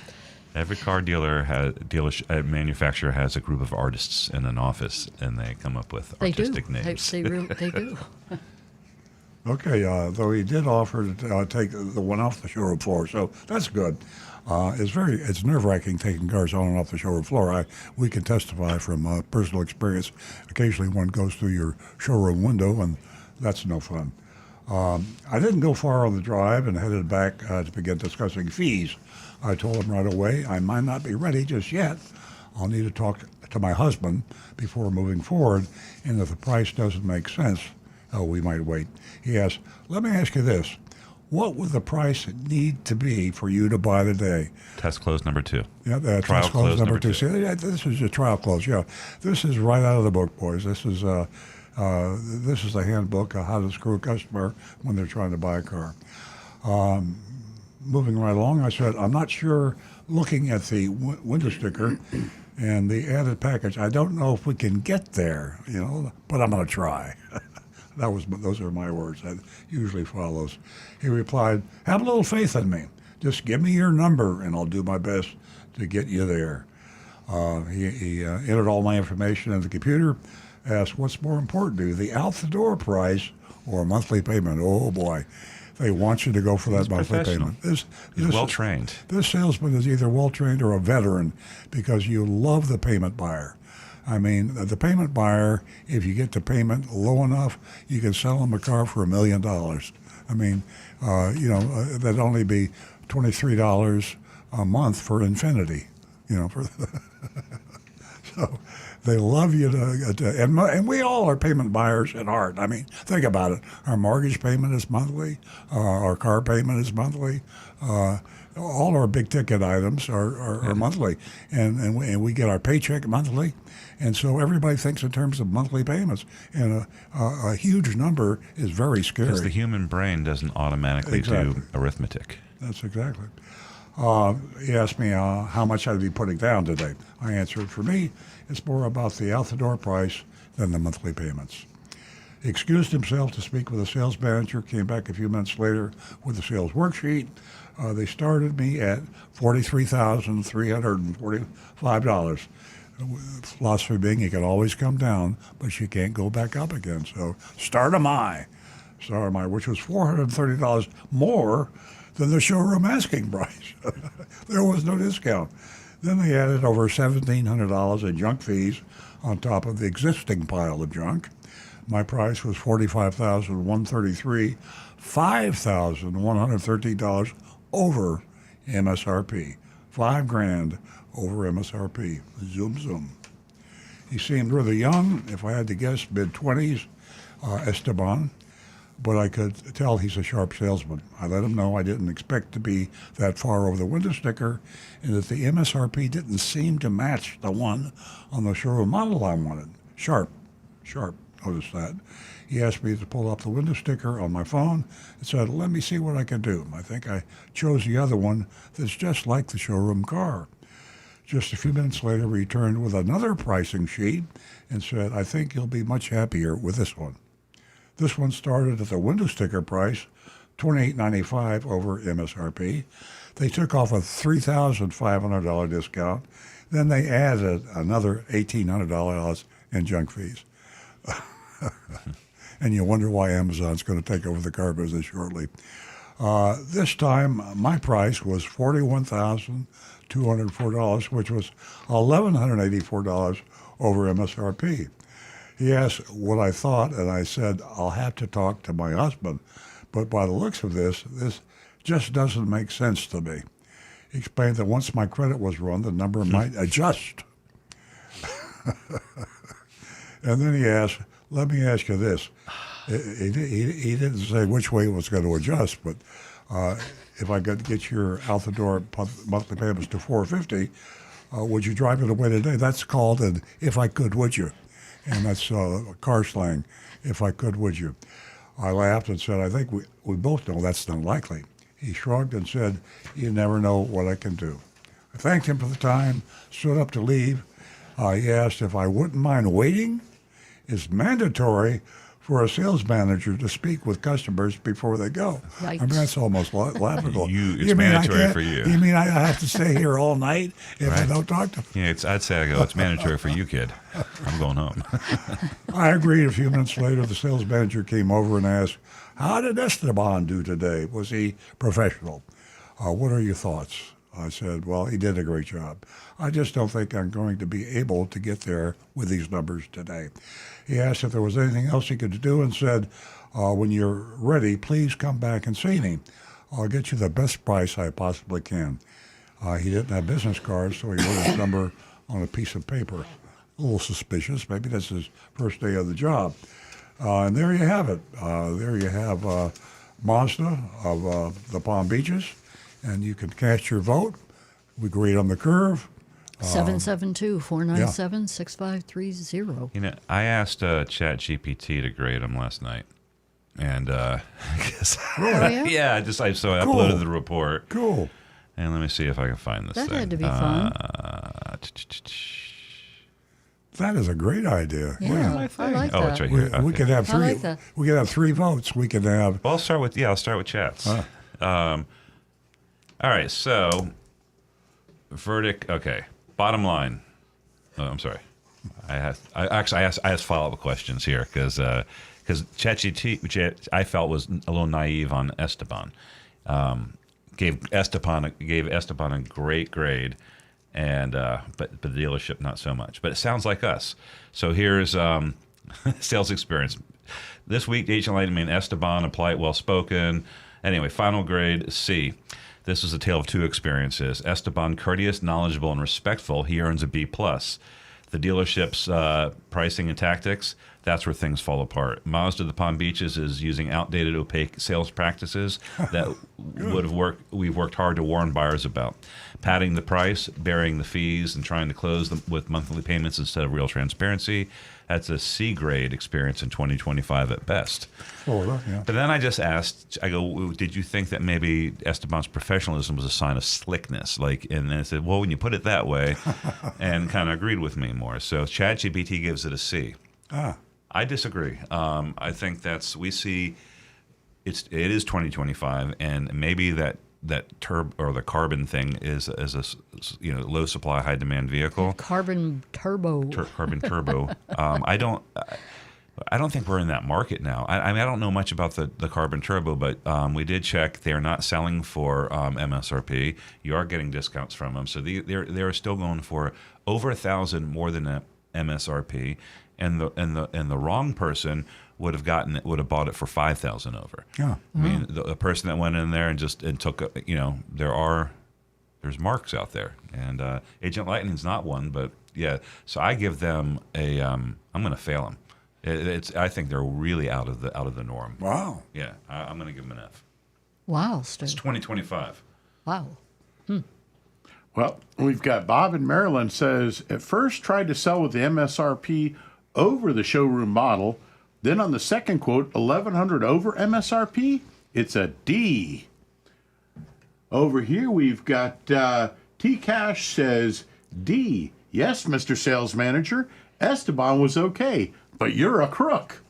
Every car manufacturer has a group of artists in an office, and they come up with artistic names.
They do.
Okay, though he did offer to take the one off the showroom floor, so that's good. It's nerve-wracking taking cars on and off the showroom floor. We can testify from personal experience. Occasionally, one goes through your showroom window, and that's no fun. I didn't go far on the drive and headed back to begin discussing fees. I told him right away I might not be ready just yet. I'll need to talk to my husband before moving forward, and if the price doesn't make sense, we might wait. He asked, let me ask you this. What would the price need to be for you to buy today?
Test close number 2.
Yeah,
trial
test close number 2. See, this is your trial close. Yeah, this is right out of the book, boys. This is the handbook of how to screw a customer when they're trying to buy a car. Moving right along, I said, I'm not sure, looking at the window sticker and the added package, I don't know if we can get there, but I'm going to try. Those are my words. That usually follows. He replied, have a little faith in me. Just give me your number, and I'll do my best to get you there. He entered all my information in the computer, asked, what's more important to you, the out-the-door price or a monthly payment? Oh, boy. They want you to go for that monthly payment.
He's well-trained.
This salesman is either well-trained or a veteran because you love the payment buyer. I mean, the payment buyer, if you get the payment low enough, you can sell them a car for $1 million. I mean, that'd only be $23 a month for infinity, so they love you and we all are payment buyers at heart. I mean, think about it. Our mortgage payment is monthly. Our car payment is monthly. All our big ticket items are monthly, and we get our paycheck monthly. And so everybody thinks in terms of monthly payments, and a huge number is very scary.
Because the human brain doesn't automatically do arithmetic.
That's exactly. He asked me how much I'd be putting down today. I answered, for me, it's more about the out-the-door price than the monthly payments. He excused himself to speak with the sales manager, came back a few minutes later with the sales worksheet. They started me at $43,345. Philosophy being you can always come down, but you can't go back up again. So start 'em high, which was $430 more than the showroom asking price. There was no discount. Then they added over $1,700 in junk fees on top of the existing pile of junk. My price was $45,133, $5,113 over MSRP. $5,000 over MSRP. Zoom, zoom. He seemed rather young, if I had to guess, mid-20s, Esteban, but I could tell he's a sharp salesman. I let him know I didn't expect to be that far over the window sticker and that the MSRP didn't seem to match the one on the showroom model I wanted. Sharp, notice that. He asked me to pull up the window sticker on my phone and said, let me see what I can do. I think I chose the other one that's just like the showroom car. Just a few minutes later, he returned with another pricing sheet and said, I think you'll be much happier with this one. This one started at the window sticker price, $28.95 over MSRP. They took off a $3,500 discount. Then they added another $1,800 in junk fees. And you wonder why Amazon's going to take over the car business shortly. This time, my price was $41,204, which was $1,184 over MSRP. He asked what I thought, and I said, I'll have to talk to my husband. But by the looks of this just doesn't make sense to me. He explained that once my credit was run, the number might adjust. And then he asked, let me ask you this. He didn't say which way it was going to adjust, but if I could get your out-the-door monthly payments to $450, would you drive it away today? That's called an if I could, would you? And that's car slang, if I could, would you? I laughed and said, I think we both know that's unlikely. He shrugged and said, you never know what I can do. I thanked him for the time, stood up to leave. He asked if I wouldn't mind waiting. It's mandatory for a sales manager to speak with customers before they go. I mean, that's almost laughable.
It's mandatory for you.
You mean I have to stay here all night if I don't talk to them?
Yeah, I'd say it's mandatory for you, kid. I'm going home.
I agreed. A few minutes later, the sales manager came over and asked, "How did Esteban do today? Was he professional? What are your thoughts?" I said, "Well, he did a great job. I just don't think I'm going to be able to get there with these numbers today." He asked if there was anything else he could do and said, "When you're ready, please come back and see me. I'll get you the best price I possibly can." He didn't have business cards, so he wrote his number on a piece of paper. A little suspicious. Maybe that's his first day of the job. And there you have it. There you have Mazda of the Palm Beaches, and you can cast your vote. We grade on the curve.
772-497-6530.
You know, I asked ChatGPT to grade them last night, and I guess yeah, I uploaded the report.
Cool.
And let me see if I can find this.
That
thing.
had to be fun.
That is a great idea.
Yeah, I like that.
It's right here.
We
Okay.
could have three.
I like that.
We could have 3 votes. We could have.
Well, I'll start with chats. All right, so verdict. Okay, bottom line. Oh, I'm sorry. I asked follow-up questions here because ChatGPT, I felt was a little naive on Esteban. Gave Esteban a great grade, and but the dealership not so much. But it sounds like us. So here's sales experience. This week, Agent Lightning Esteban, a polite, well-spoken. Anyway, final grade C. This is a tale of 2 experiences. Esteban, courteous, knowledgeable, and respectful. He earns a B+. The dealership's pricing and tactics, that's where things fall apart. Mazda of the Palm Beaches is using outdated, opaque sales practices that we've worked hard to warn buyers about. Padding the price, burying the fees, and trying to close them with monthly payments instead of real transparency. That's a C grade experience in 2025 at best.
Florida, yeah.
But then I just asked, I go, did you think that maybe Esteban's professionalism was a sign of slickness? And then it said, well, when you put it that way, and kind of agreed with me more. So ChatGPT gives it a C. I disagree. I think it is 2025, and maybe that the carbon thing is a low supply, high demand vehicle.
Carbon turbo.
Carbon turbo. I don't think we're in that market now. I mean, I don't know much about the carbon turbo, but we did check. They are not selling for MSRP. You are getting discounts from them, so they're still going for over $1,000 more than MSRP, and the wrong person would have bought it for $5,000 over.
Yeah.
I mean, the person that went in there and took there's marks out there, and Agent Lightning's not one, but yeah. So I give them a I'm going to fail them. I think they're really out of the norm.
Wow.
Yeah, I'm going to give them an F.
Wow, Stu.
It's 2025.
Wow.
Well, we've got Bob in Maryland says, at first tried to sell with the MSRP over the showroom model. Then on the second quote, $1,100 over MSRP, it's a D. Over here we've got T Cash says D. Yes, Mr. Sales Manager, Esteban was okay, but you're a crook.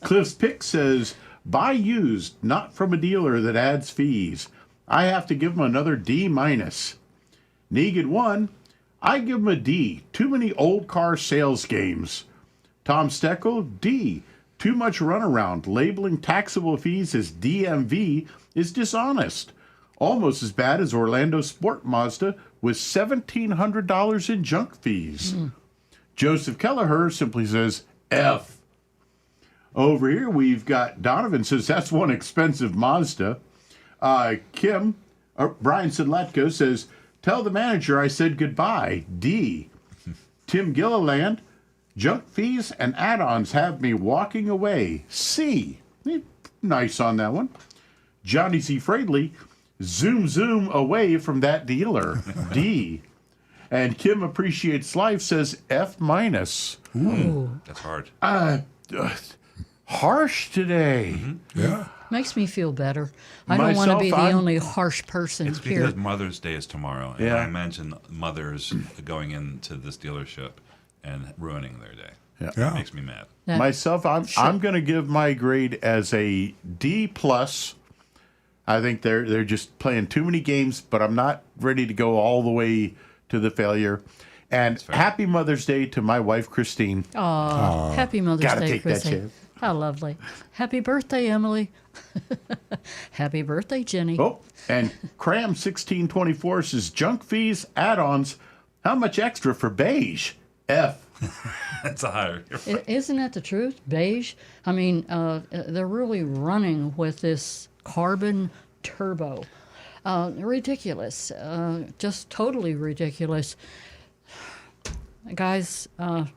Cliff's Pick says buy used, not from a dealer that adds fees. I have to give him another D-. Negan 1, I give him a D. Too many old car sales games. Tom Steckel, D. Too much runaround. Labeling taxable fees as DMV is dishonest. Almost as bad as Orlando Sport Mazda with $1,700 in junk fees. Joseph Kelleher simply says F. Over here we've got Donovan says that's one expensive Mazda. Brian Sidletko says, tell the manager I said goodbye. D. Tim Gilliland, junk fees and add-ons have me walking away. C. Nice on that one. Johnny C. Fradley, zoom away from that dealer. D. And Kim Appreciates Life says F-.
Ooh.
That's hard.
Harsh today.
Yeah.
Makes me feel better. I don't want to be the only harsh person
It's
here.
because Mother's Day is tomorrow, and
Yeah.
I imagine mothers going into this dealership and ruining their day. That makes me mad.
Myself, I'm going to give my grade as a D plus. I think they're just playing too many games, but I'm not ready to go all the way to the failure. And happy Mother's Day to my wife, Christine.
Aw, happy Mother's
Gotta
Day,
take that
Chrissy.
chance.
How lovely. Happy birthday, Emily. Happy birthday, Jenny.
Oh, and Cram 1624 says junk fees, add-ons. How much extra for beige? F.
That's a higher.
Isn't that the truth? Beige? I mean, they're really running with this carbon turbo. Ridiculous. Just totally ridiculous. Guys,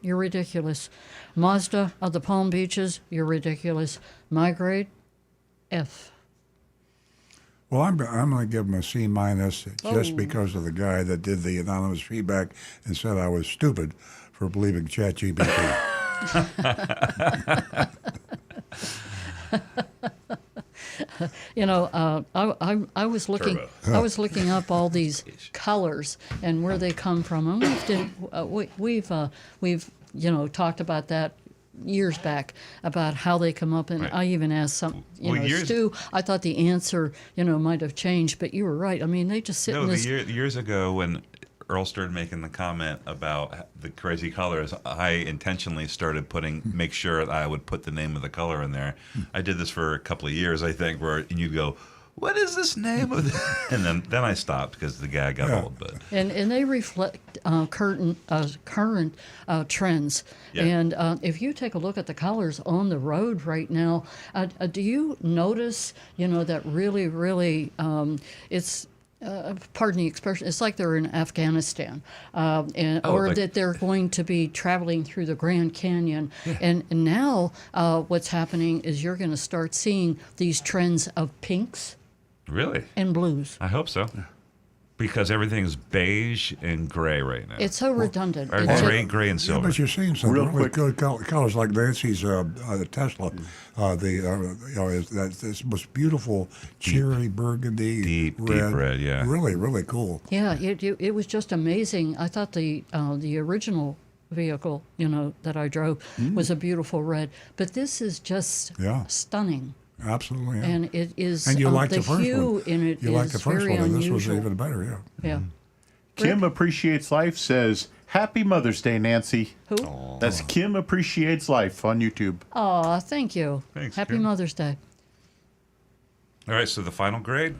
you're ridiculous. Mazda of the Palm Beaches, you're ridiculous. My grade, F.
Well, I'm going to give him a C minus just because of the guy that did the anonymous feedback and said I was stupid for believing ChatGPT.
You know, I was looking up all these colors and where they come from, and we've talked about that years back about how they come up, and
Right.
I even asked
years-
Stu. I thought the answer might have changed, but you were right. I mean, they just sit in this.
Years ago when Earl started making the comment about the crazy colors, I intentionally started make sure that I would put the name of the color in there. I did this for a couple of years, I think, and you'd go, what is this name of this? And then I stopped because the gag got old. But
And they reflect current trends.
Yeah.
And if you take a look at the colors on the road right now, do you notice, that really, it's, pardon the expression, it's like they're in Afghanistan, that they're going to be traveling through the Grand Canyon. Yeah. And now what's happening is you're going to start seeing these trends of pinks.
Really?
And blues.
I hope so. Because everything's beige and gray right now.
It's so redundant.
Or gray and silver.
Yeah, but you're seeing some
Real
really
quick.
good colors like Nancy's Tesla. This most beautiful cherry burgundy,
deep red, yeah.
Really, really cool.
Yeah, it was just amazing. I thought the original vehicle, that I drove was a beautiful red, but this is just stunning.
Absolutely. Yeah.
And it is.
And you like the first
hue
one.
in it
you like the
is
first
very
one, and this was
unusual.
even better. Yeah.
Yeah.
Kim Appreciates Life says, Happy Mother's Day, Nancy.
Who?
That's Kim Appreciates Life on YouTube.
Aw, thank you.
Thanks,
Happy
Kim.
Mother's Day.
All right, so the final grade?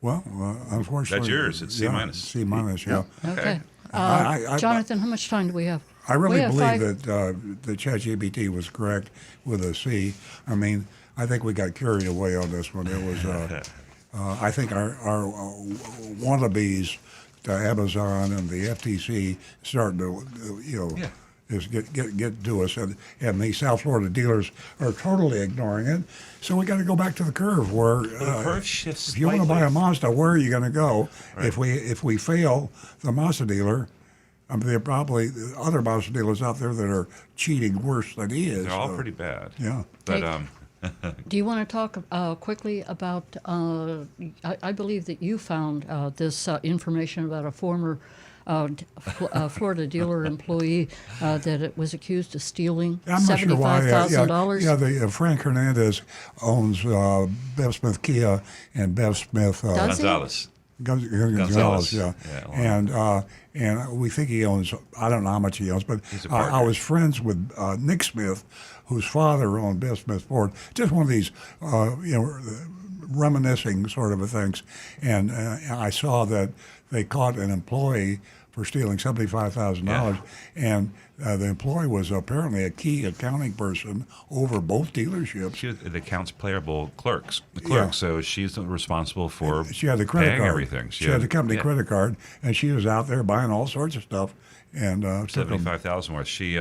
Well, unfortunately.
That's yours. It's C minus.
C minus, yeah.
Okay.
I-
Jonathan, how much time do we have?
I really
We have
believe
5
that the ChatGPT was correct with a C. I mean, I think we got carried away on this one. It was, I think our wannabes to Amazon and the FTC starting to, just get to us, and the South Florida dealers are totally ignoring it. So we got to go back to the curve where
The curve shifts
if you want to buy a
slightly.
Mazda, where are you going to go?
Right.
If we fail the Mazda dealer, there are probably other Mazda dealers out there that are cheating worse than he is.
They're all
so,
pretty bad.
Yeah.
But
Hey. Do you want to talk quickly about, I believe that you found this information about a former Florida dealer employee that it was accused of stealing
I'm not sure why.
$75,000.
Frank Hernandez owns Bev Smith Kia and Bev Smith
Does he?
Gonzalez.
Gonzalez, yeah.
Yeah,
And we think he owns, I don't know how much he owns, but
He's a
I
partner.
was friends with Nick Smith, whose father owned Bev Smith Ford. Just one of these, reminiscing sort of things. And I saw that they caught an employee for stealing $75,000, and the employee was apparently a key accounting person over both dealerships.
She was the accounts payable clerk.
Yeah.
So she's responsible for
She had the credit
paying
card.
everything.
She had the company
yeah,
credit card, and she was out there buying all sorts of stuff. And took 'em.
$75,000 worth. She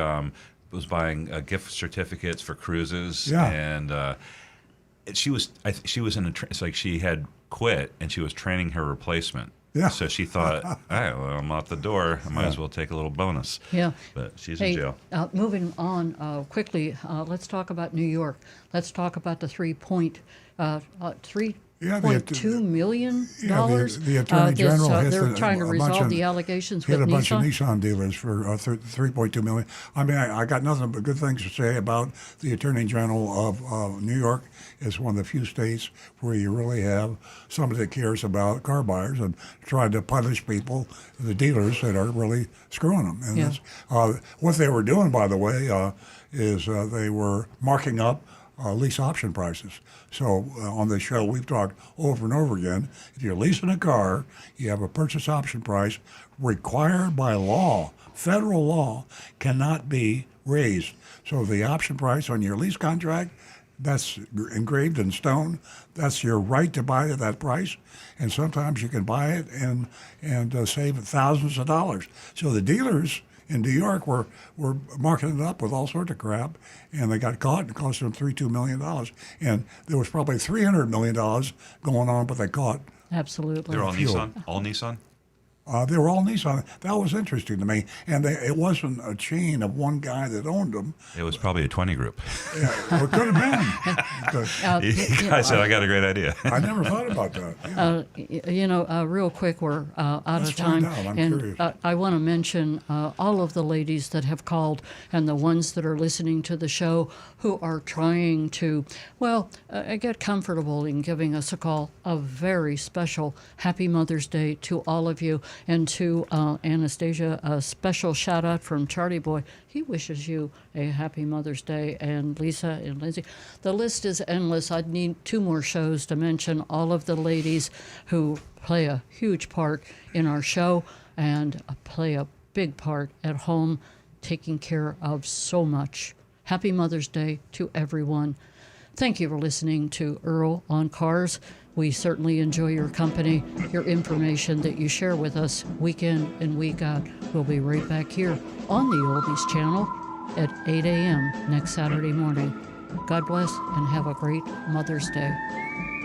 was buying gift certificates for cruises,
Yeah.
and she was in a it's like she had quit and she was training her replacement.
Yeah.
So she thought, all right, well, I'm out the door. I might as well take a little bonus.
Yeah.
But she's
Hey,
in jail.
Moving on quickly, let's talk about New York. Let's talk about the 3
Yeah,
$1.2 million.
the Attorney General hit
they're trying to
a bunch
resolve
of-
the allegations
hit
with
a bunch of
Nissan.
Nissan dealers for $3.2 million. I mean, I got nothing but good things to say about the Attorney General of New York. It's one of the few states where you really have somebody that cares about car buyers and trying to punish people, the dealers that are really screwing them. And
Yeah.
that's, what they were doing, by the way, is they were marking up lease option prices. So on the show, we've talked over and over again. If you're leasing a car, you have a purchase option price required by law. Federal law cannot be raised. So the option price on your lease contract, that's engraved in stone. That's your right to buy at that price. And sometimes you can buy it and save thousands of dollars. So the dealers in New York were marking it up with all sorts of crap, and they got caught and it cost them $2 million. And there was probably $300 million going on, but they caught.
Absolutely.
They're all
Fuel.
Nissan? All Nissan?
They were all Nissan. That was interesting to me. And it wasn't a chain of one guy that owned them.
It was probably a 20 group.
Yeah, well, it could have been.
You guys said, I got a great idea.
I never thought about that. Yeah.
Real quick, we're out
Let's
of time.
find out. I'm
and
curious.
I want to mention all of the ladies that have called and the ones that are listening to the show who are trying to, get comfortable in giving us a call. A very special Happy Mother's Day to all of you. And to Anastasia, a special shout out from Charlie Boy. He wishes you a happy Mother's Day. And Lisa and Lindsay. The list is endless. I'd need 2 more shows to mention all of the ladies who play a huge part in our show and play a big part at home, taking care of so much. Happy Mother's Day to everyone. Thank you for listening to Earl on Cars. We certainly enjoy your company, your information that you share with us week in and week out. We'll be right back here on the Oldies channel at 8 a.m. next Saturday morning. God bless and have a great Mother's Day.